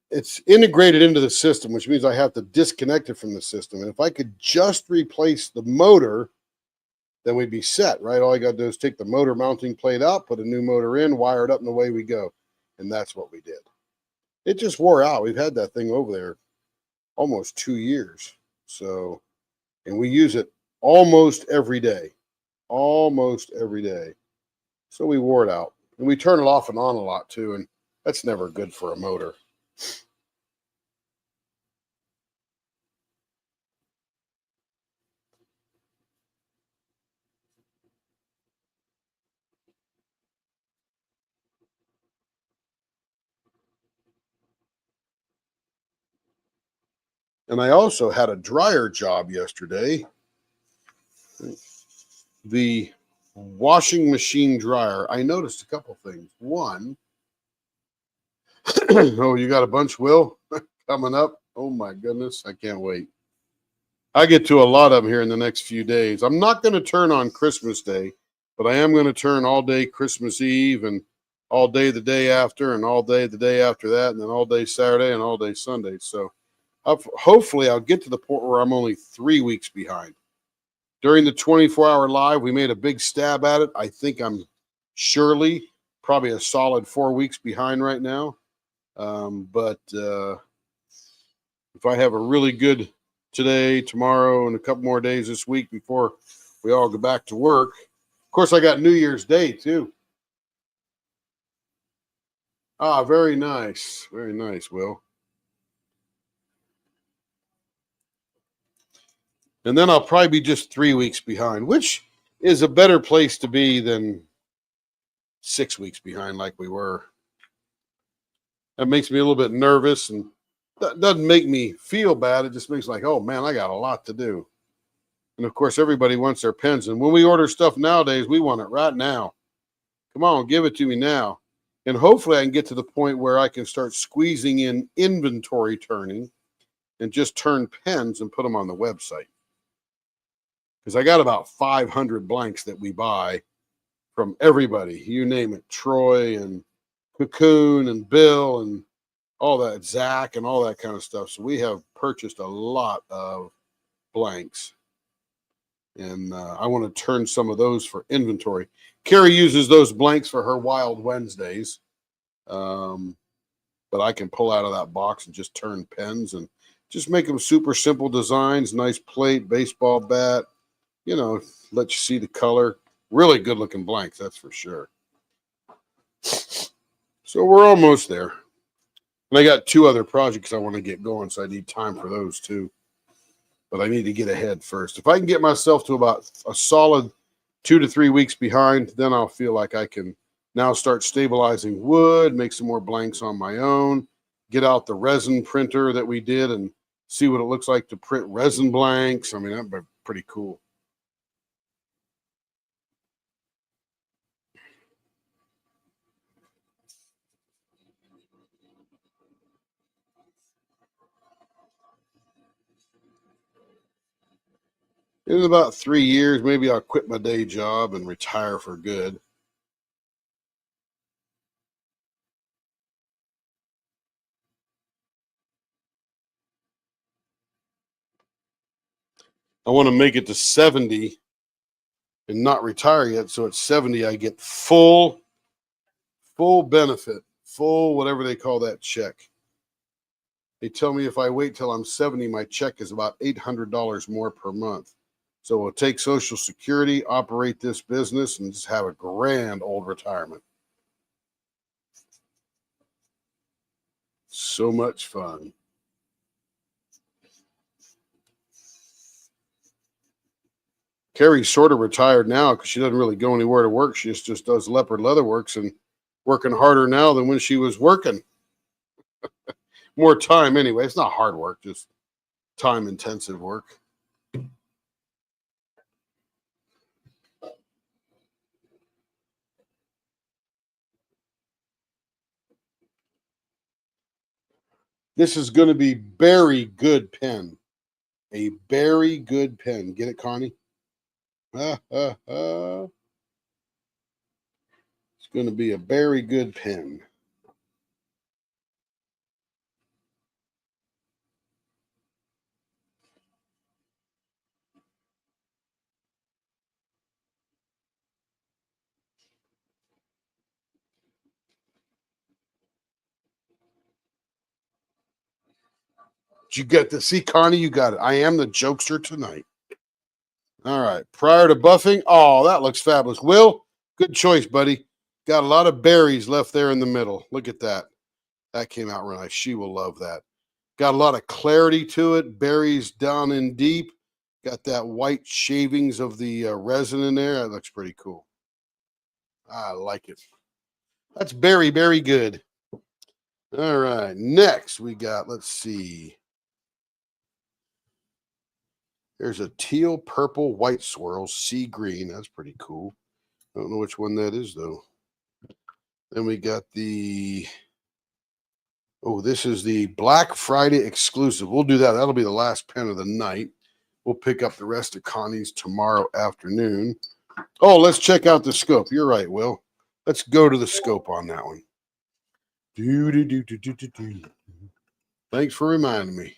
it's integrated into the system, which means I have to disconnect it from the system. And if I could just replace the motor, then we'd be set, right? All I got to do is take the motor mounting plate out, put a new motor in, wire it up, and away we go. And that's what we did. It just wore out. We've had that thing over there almost 2 years. So, and we use it almost every day. Almost every day. So we wore it out. And we turn it off and on a lot too. And that's never good for a motor. And I also had a dryer job yesterday. The washing machine dryer. I noticed a couple things. One, oh, you got a bunch, Will, coming up. Oh my goodness, I can't wait. I get to a lot of them here in the next few days. I'm not going to turn on Christmas Day, but I am going to turn all day Christmas Eve and all day the day after and all day the day after that and then all day Saturday and all day Sunday. So hopefully I'll get to the point where I'm only 3 weeks behind. During the 24-hour live, we made a big stab at it. I think I'm surely probably a solid 4 weeks behind right now. But if I have a really good today, tomorrow, and a couple more days this week before we all go back to work. Of course, I got New Year's Day too. Ah, very nice. Very nice, Will. And then I'll probably be just 3 weeks behind, which is a better place to be than 6 weeks behind like we were. That makes me a little bit nervous, and that doesn't make me feel bad. It just makes like, oh man, I got a lot to do. And of course, everybody wants their pens. And when we order stuff nowadays, we want it right now. Come on, give it to me now. And hopefully I can get to the point where I can start squeezing in inventory turning and just turn pens and put them on the website. Because I got about 500 blanks that we buy from everybody. You name it, Troy and Cocoon and Bill and all that, Zach and all that kind of stuff. So we have purchased a lot of blanks. And I want to turn some of those for inventory. Carrie uses those blanks for her Wild Wednesdays. But I can pull out of that box and just turn pens and just make them super simple designs, nice plate, baseball bat, let you see the color. Really good looking blanks, that's for sure. So we're almost there. And I got 2 other projects I want to get going, so I need time for those too. But I need to get ahead first. If I can get myself to about a solid 2 to 3 weeks behind, then I'll feel like I can now start stabilizing wood, make some more blanks on my own, get out the resin printer that we did and see what it looks like to print resin blanks. I mean, that'd be pretty cool. In about 3 years, maybe I'll quit my day job and retire for good. I want to make it to 70 and not retire yet. So at 70, I get full benefit, full whatever they call that check. They tell me if I wait till I'm 70, my check is about $800 more per month. So we'll take Social Security, operate this business, and just have a grand old retirement. So much fun. Carrie's sort of retired now because she doesn't really go anywhere to work. She just does Leopard Leather Works and working harder now than when she was working. More time anyway. It's not hard work, just time intensive work. This is going to be very good pen. A very good pen. Get it, Connie? It's going to be a very good pen. You get to see, Connie, you got it. I am the jokester tonight. All right. Prior to buffing. Oh, that looks fabulous. Will, good choice, buddy. Got a lot of berries left there in the middle. Look at that. That came out real nice. She will love that. Got a lot of clarity to it. Berries down in deep. Got that white shavings of the resin in there. That looks pretty cool. I like it. That's very, very good. All right. Next, we got, let's see. There's a teal, purple, white swirl, sea green. That's pretty cool. I don't know which one that is, though. Then we got the, this is the Black Friday exclusive. We'll do that. That'll be the last pen of the night. We'll pick up the rest of Connie's tomorrow afternoon. Oh, let's check out the scope. You're right, Will. Let's go to the scope on that one. Thanks for reminding me.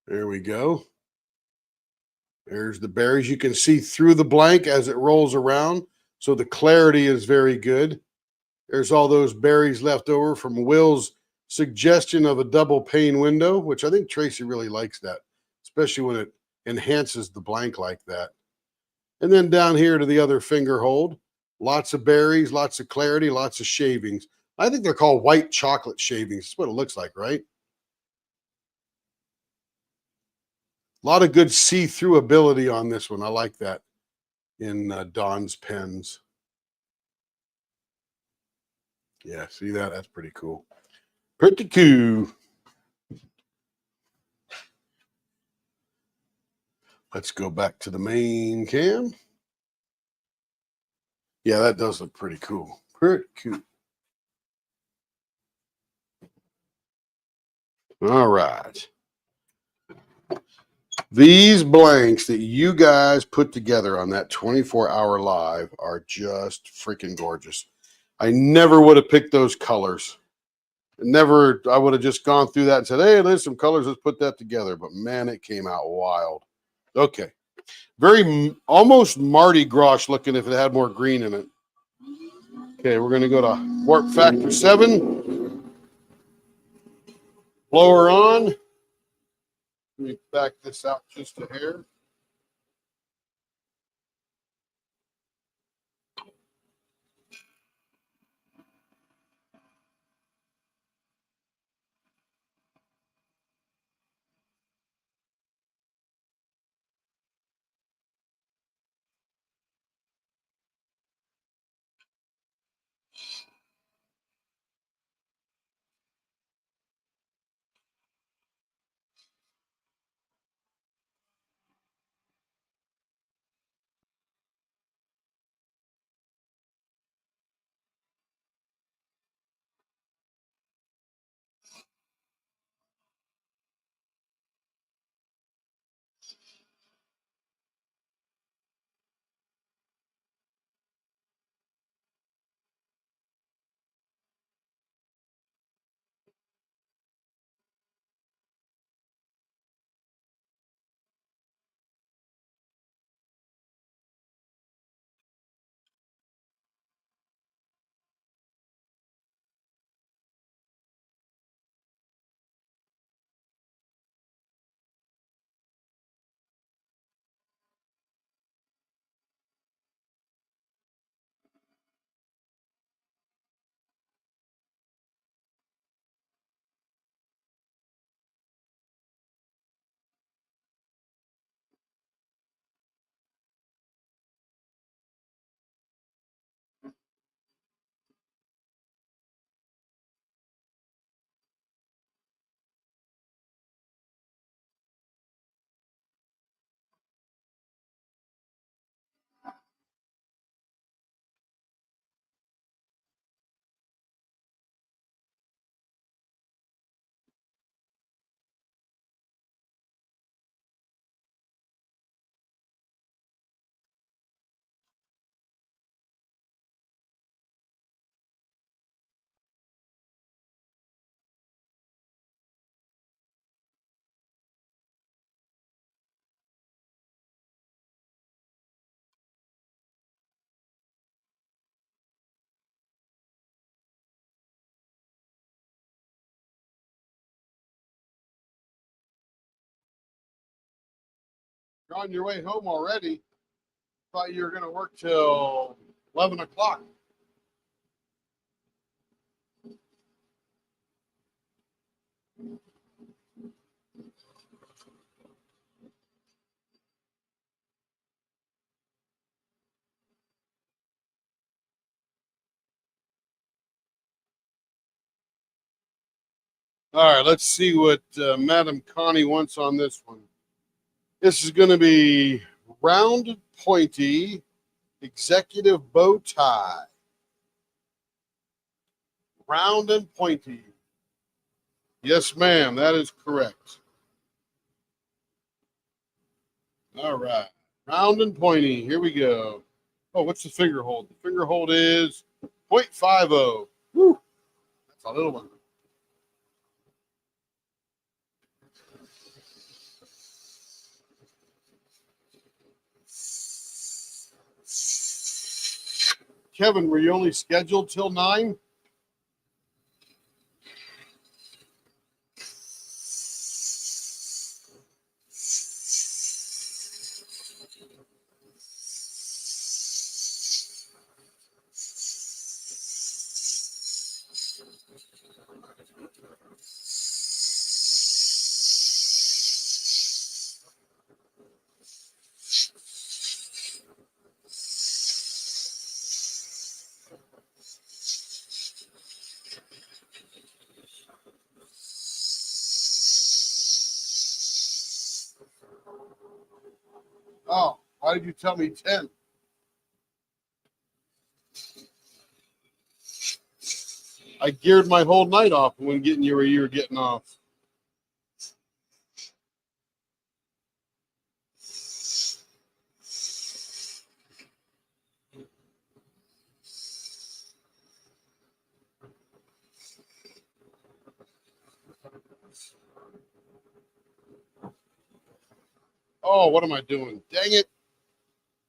There we go. There's the berries. You can see through the blank as it rolls around. So the clarity is very good. There's all those berries left over from Will's suggestion of a double pane window, which I think Tracy really likes that, especially when it enhances the blank like that. And then down here to the other finger hold, lots of berries, lots of clarity, lots of shavings. I think they're called white chocolate shavings. That's what it looks like, right? A lot of good see-through ability on this one. I like that in Don's pens. Yeah, see that? That's pretty cool. Pretty cool. Let's go back to the main cam. Yeah, that does look pretty cool. Pretty cool. All right. These blanks that you guys put together on that 24-hour live are just freaking gorgeous. I never would have picked those colors. Never, I would have just gone through that and said, hey, there's some colors, let's put that together. But man, it came out wild. Okay. Very almost Mardi Gras looking if it had more green in it. Okay, we're going to go to warp factor 7. Blower on. Let me back this out just a hair. You're on your way home already. Thought you were going to work till 11 o'clock. All right, let's see what Madam Connie wants on this one. This is going to be round, pointy, executive bow tie. Round and pointy. Yes, ma'am, that is correct. All right, round and pointy. Here we go. Oh, what's the finger hold? The finger hold is 0.50. Woo, that's a little one. Kevin, were you only scheduled till 9? Oh, why did you tell me 10? I geared my whole night off when getting you where you were getting off. Oh, what am I doing? Dang it.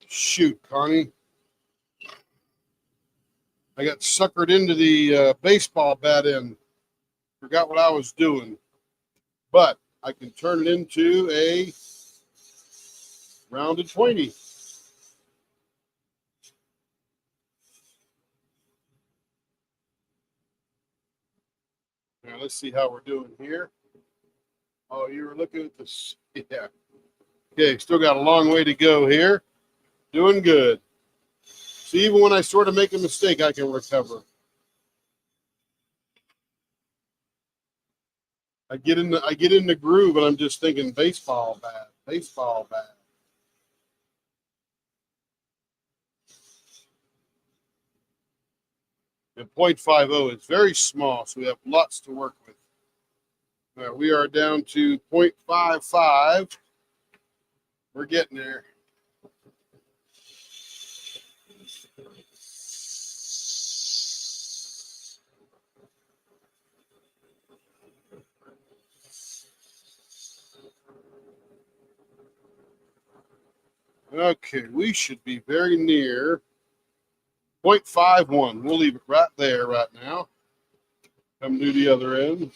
Shoot, Connie. I got suckered into the baseball bat end. Forgot what I was doing. But I can turn it into a rounded pointy. Now let's see how we're doing here. Oh, you were looking at this. Yeah. Okay, still got a long way to go here. Doing good. See, even when I sort of make a mistake, I can recover. I get in the groove, and I'm just thinking baseball bat, baseball bat. And .50 is very small, so we have lots to work with. All right, we are down to .55. We're getting there. Okay, we should be very near .51. We'll leave it right there right now. Come to the other end.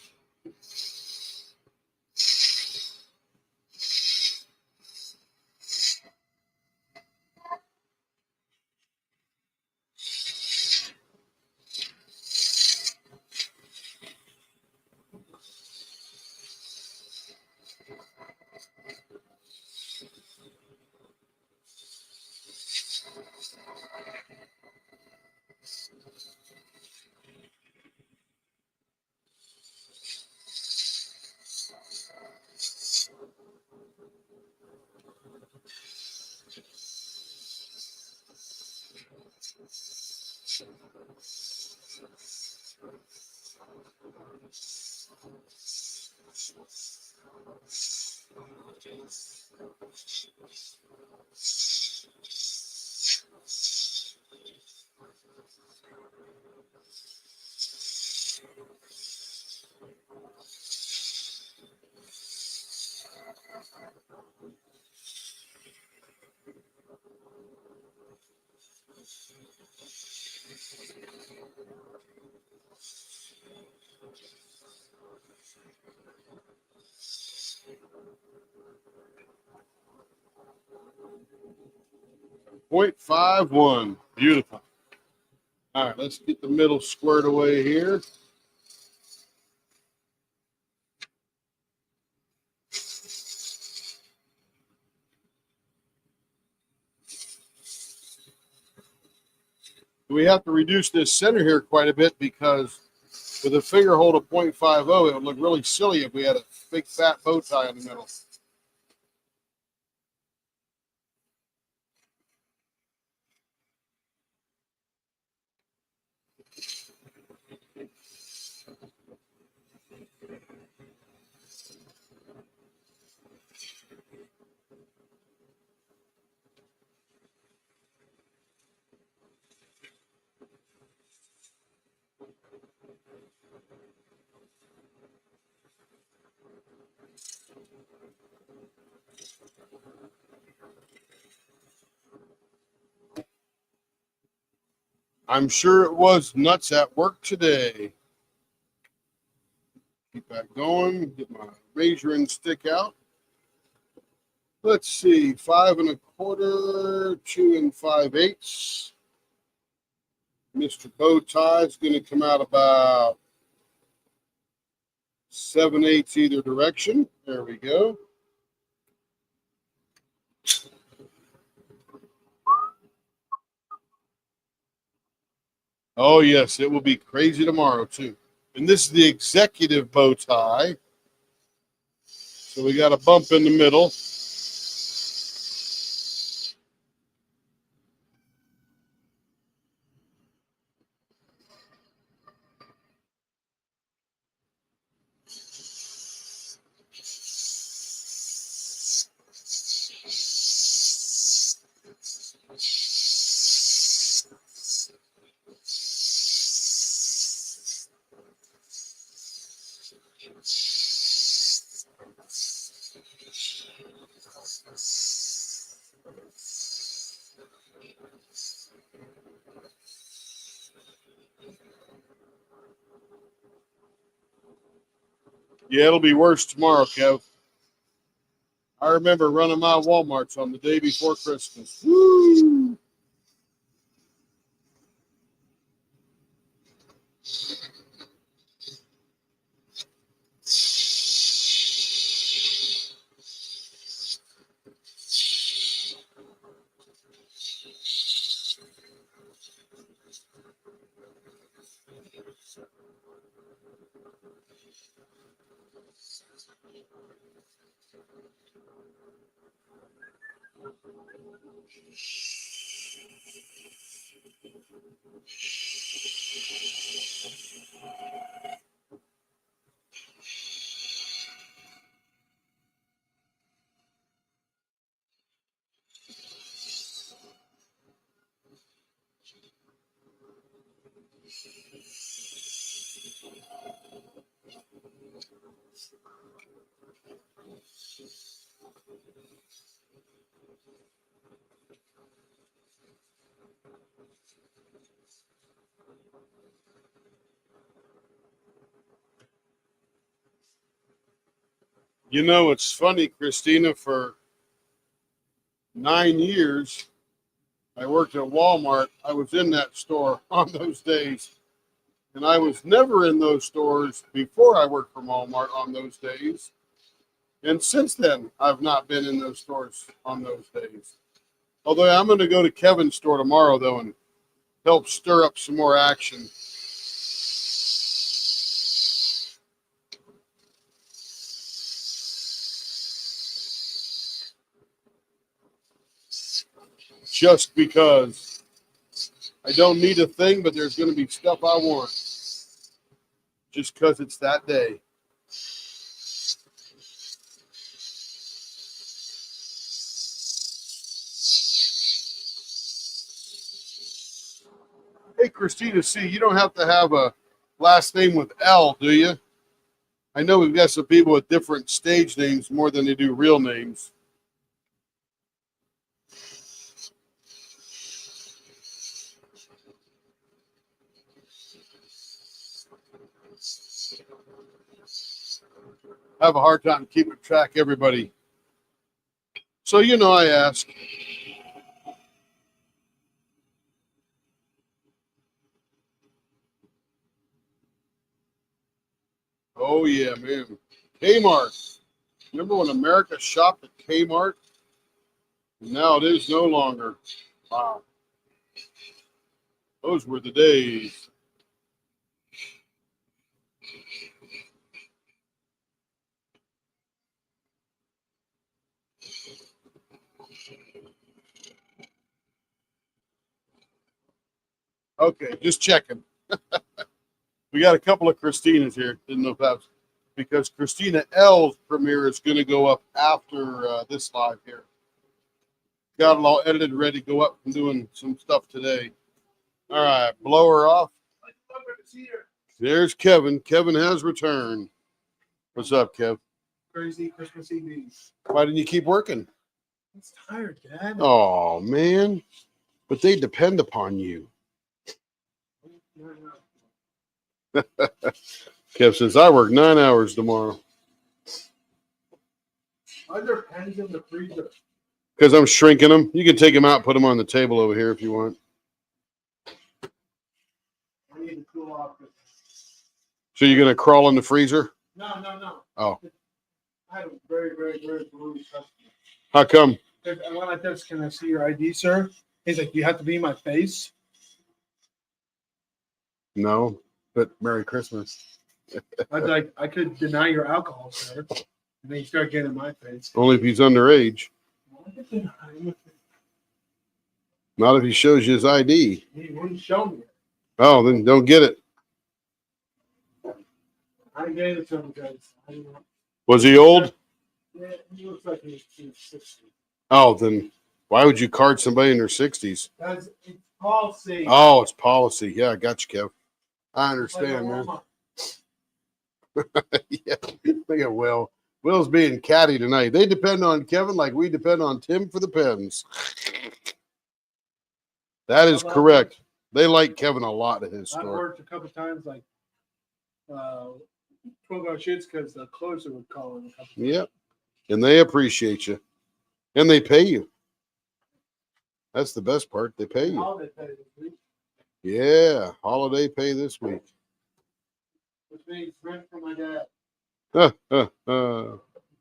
.51. Beautiful. All right, let's get the middle squared away here. We have to reduce this center here quite a bit because with a finger hold of .50, it would look really silly if we had a big fat bow tie in the middle. I'm sure it was nuts at work today. Keep that going. Get my measuring stick out. Let's see, 5 1/4, 2 5/8. Mr. Bow Tie is going to come out about 7/8 either direction. There we go. Oh, yes, it will be crazy tomorrow, too. And this is the executive bow tie. So we got a bump in the middle. Yeah, it'll be worse tomorrow, Kev. I remember running my Walmarts on the day before Christmas. Woo! You know, it's funny, Christina, for 9 years, I worked at Walmart. I was in that store on those days. And I was never in those stores before I worked for Walmart on those days. And since then, I've not been in those stores on those days. Although I'm going to go to Kevin's store tomorrow, though, and help stir up some more action. Just because I don't need a thing, but there's going to be stuff I want. Just because it's that day. Hey, Christina C., you don't have to have a last name with L, do you? I know we've got some people with different stage names more than they do real names. I have a hard time keeping track of everybody. So, you know, I ask. Oh, yeah, man. Kmart. Remember when America shopped at Kmart? Now it is no longer. Wow. Those were the days. Okay, just checking. We got a couple of Christinas here. Didn't know if that was because Christina L's premiere is going to go up after this live here. Got it all edited, ready to go up and doing some stuff today. All right, blow her off. There's Kevin. Kevin has returned. What's up, Kev? Crazy Christmas Eve. Why didn't you keep working? I'm tired, Dad. Oh, man. But they depend upon you. Kev says, I work 9 hours tomorrow. Are there pens in the freezer? Because I'm shrinking them. You can take them out, put them on the table over here if you want. I need to cool off. So you're going to crawl in the freezer? No. Oh. I had a very rude customer. How come? I went like this, can I see your ID, sir? He's like, do you have to be in my face? No, but Merry Christmas. I was like, I could deny your alcohol, sir. And then you start getting in my face. Only if he's underage. I could deny him. Not if he shows you his ID. He wouldn't show me it. Oh, then don't get it. I gave it to him because I didn't want. Was he old? Yeah, he looks like he's 60. Oh, then why would you card somebody in their 60s? That's it's policy. Oh, it's policy. Yeah, I got you, Kev. I understand, man. Yeah, look at Will. Will's being catty tonight. They depend on Kevin like we depend on Tim for the pens. That is correct. They like Kevin a lot at his I've store. worked a couple times, like 12-hour shifts because the closer would call in a couple. Yep. And they appreciate you. And they pay you. That's the best part. They pay you. Holiday pay this week, Yeah. Holiday pay this week. which means rent for my dad. That's He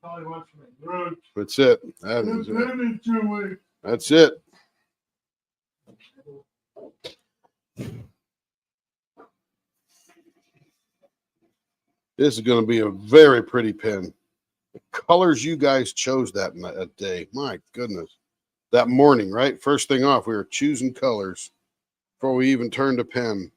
probably wants me. Rent. it. That is it. In 2 weeks. That's it. This is going to be a very pretty pen. The colors you guys chose that day. My goodness. That morning, right? First thing off, we were choosing colors before we even turned a pen.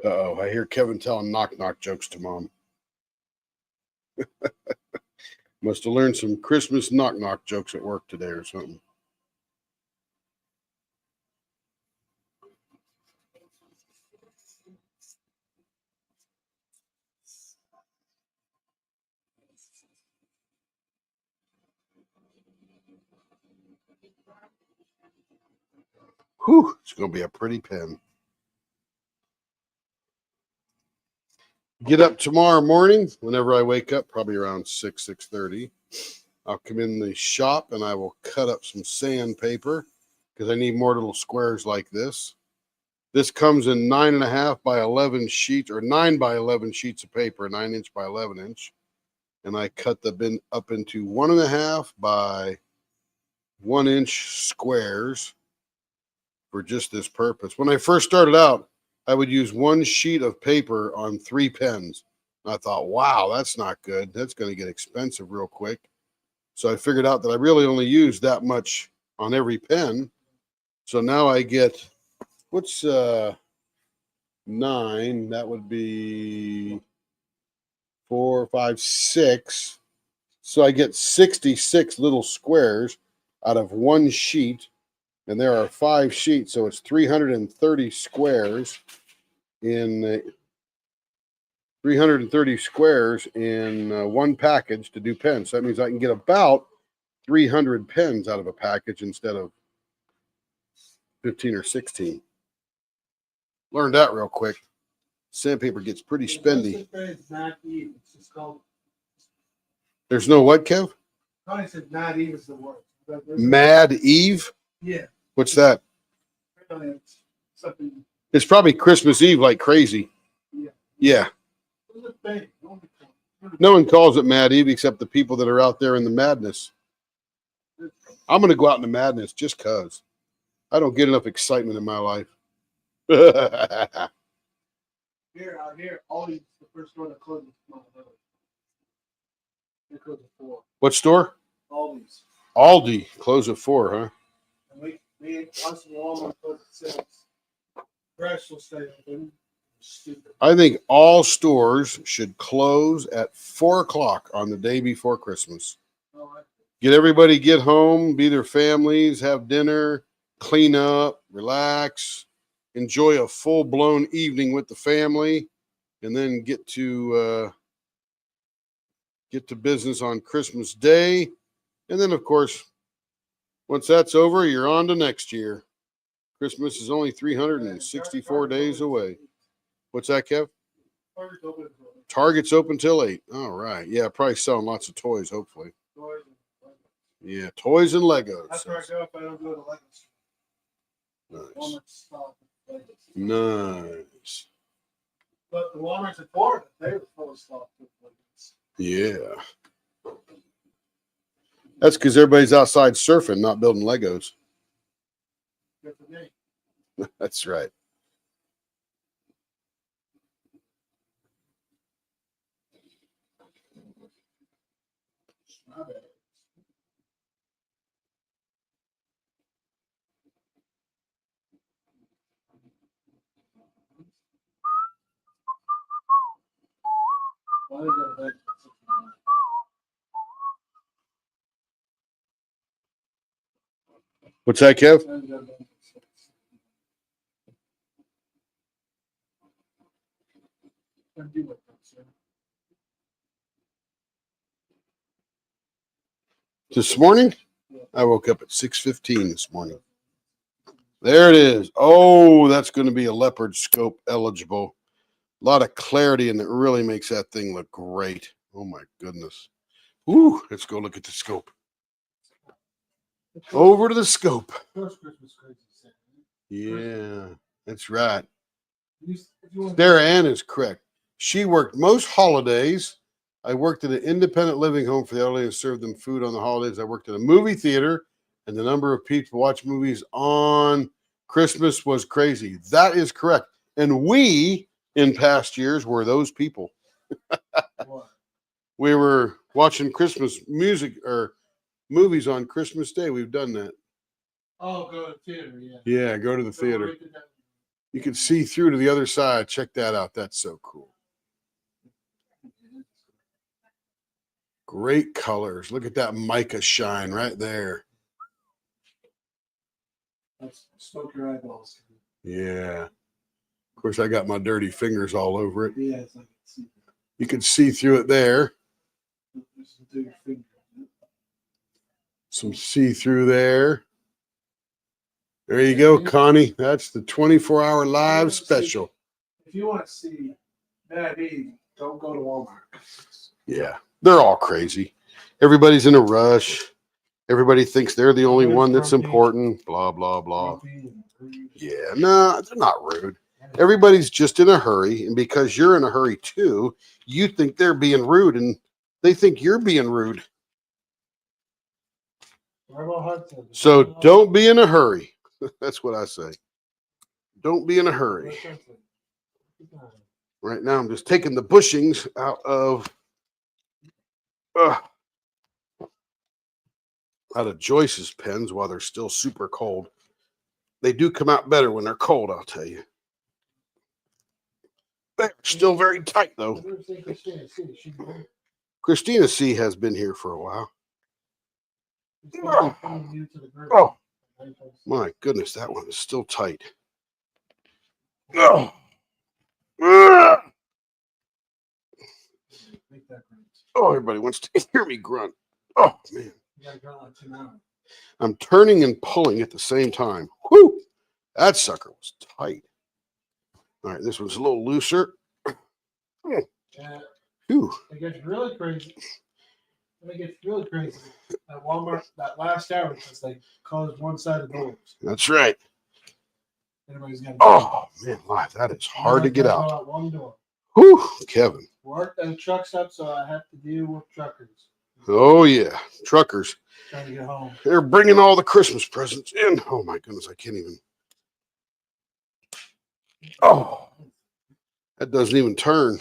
Uh-oh, I hear Kevin telling knock-knock jokes to Mom. Must have learned some Christmas knock-knock jokes at work today or something. Whew, it's going to be a pretty pen. Get up tomorrow morning, whenever I wake up, probably around 6:30. I'll come in the shop and I will cut up some sandpaper because I need more little squares like this. This comes in 9.5 by 11 sheets, or 9 by 11 sheets of paper, 9 inch by 11 inch. And I cut the bin up into 1.5 by 1 inch squares for just this purpose. When I first started out, I would use 1 sheet of paper on 3 pens. And I thought, wow, that's not good. That's going to get expensive real quick. So I figured out that I really only use that much on every pen. So now I get, what's 9? That would be 4, 5, 6. So I get 66 little squares out of 1 sheet. And there are 5 sheets, so it's 330 squares in 1 package to do pens. So that means I can get about 300 pens out of a package instead of 15 or 16. Learned that real quick. Sandpaper gets pretty spendy. It's not even. It's just called. There's no what, Kev? Connie said not even is the word. Mad Eve? Yeah. What's that? It's something. It's probably Christmas Eve like crazy. Yeah. Yeah. It's a thing. No one calls it Mad Eve except the people that are out there in the madness. I'm going to go out in the madness just because I don't get enough excitement in my life. Out here, Aldi's the first store that closes. They close at 4. What store? Aldi's. Aldi. Close at 4, huh? And us and Walmart close at 6. Fresh will stay open. Stupid. I think all stores should close at 4 o'clock on the day before Christmas. Get everybody get home, be their families, have dinner, clean up, relax, enjoy a full-blown evening with the family, and then get to business on Christmas Day. And then, of course, once that's over, you're on to next year. Christmas is only 364 days away. What's that, Kev? Target's open till 8. All right. Yeah, probably selling lots of toys, hopefully. Yeah, toys and Legos. That's where I go if I don't go to Legos. Nice. Walmart's stop at Legos. Nice. But the Walmart's in Florida, they were full of stock with Legos. Yeah. That's because everybody's outside surfing, not building Legos. Good for me. That's right. My bad. Why did that make such a- What's that, Kev? why did that make such a- I'd do like that, sir. This morning, I woke up at 6:15 this morning. There it is. Oh, that's going to be a leopard scope eligible. A lot of clarity, and it really makes that thing look great. Oh my goodness. Ooh, let's go look at the scope. Over to the scope. First Christmas crazy set. Yeah, that's right. If you want- Sarah Ann is correct. She worked most holidays. I worked at an independent living home for the elderly and served them food on the holidays. I worked at a movie theater, and the number of people watch movies on Christmas was crazy. That is correct. And we, in past years, were those people. What? We were watching Christmas music or movies on Christmas Day. We've done that. Oh, go to the theater, yeah. Yeah, go to the So theater. right there. You can see through to the other side. Check that out. That's so cool. Great colors. Look at that mica shine right there. Let's smoke your eyeballs. Yeah. Of course, I got my dirty fingers all over it. Yeah, it's like it's You can see through it there. just do your finger. Some see through there. There you go, Connie. That's the 24-hour live special. If you want to see Mad Eve, don't go to Walmart. Yeah. They're all crazy. Everybody's in a rush. Everybody thinks they're the only one that's important. Blah, blah, blah. Yeah, no, they're not rude. Everybody's just in a hurry. And because you're in a hurry too, you think they're being rude and they think you're being rude. So don't be in a hurry. That's what I say. Don't be in a hurry. Right now, I'm just taking the bushings out of Joyce's pens while they're still super cold. They do come out better when they're cold, I'll tell you. They're still very tight, though. Christina C. has been here for a while. Oh, my goodness, that one is still tight. Oh, everybody wants to hear me grunt. Oh, man. I'm turning and pulling at the same time. Whoo! That sucker was tight. All right, this one's a little looser. Whew. It gets really crazy. It gets really crazy at Walmart that last hour because they closed one side of the doors. That's right. Everybody's got. Oh man, life, that is hard to get out. One door. Whew, Kevin. Work the trucks up, so I have to deal with truckers Oh yeah, truckers. trying to get home. They're bringing all the Christmas presents in. Oh my goodness, I can't even. Oh, that doesn't even turn.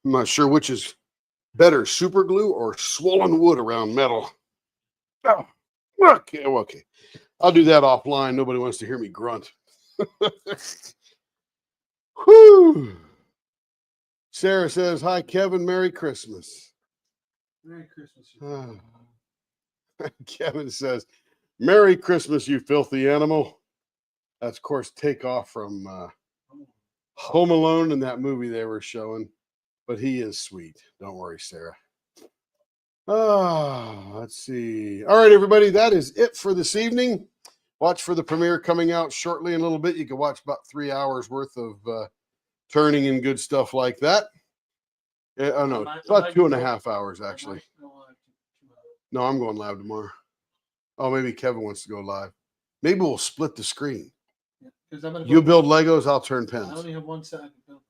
I'm not sure which is better, super glue or swollen wood around metal. Oh, okay. I'll do that offline. Nobody wants to hear me grunt. Whew. Sarah says, "Hi, Kevin. Merry Christmas." Merry Christmas. Kevin says, "Merry Christmas, you filthy animal." That's, of course, takeoff from Home Alone in that movie they were showing. But he is sweet. Don't worry, Sarah. Let's see. All right, everybody. That is it for this evening. Watch for the premiere coming out shortly in a little bit. You can watch about 3 hours worth of turning and good stuff like that. Oh, no. It's about 2.5 hours, actually. No, I'm going live tomorrow. Oh, maybe Kevin wants to go live. Maybe we'll split the screen. You build Legos, I'll turn pens. I only have one set I can build.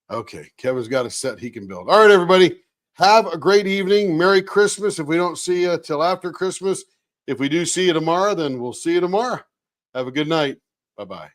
Okay. Kevin's got a set he can build. All right, everybody. have a great evening. Merry Christmas. If we don't see you till after Christmas, if we do see you tomorrow, then we'll see you tomorrow. Have a good night. Bye-bye.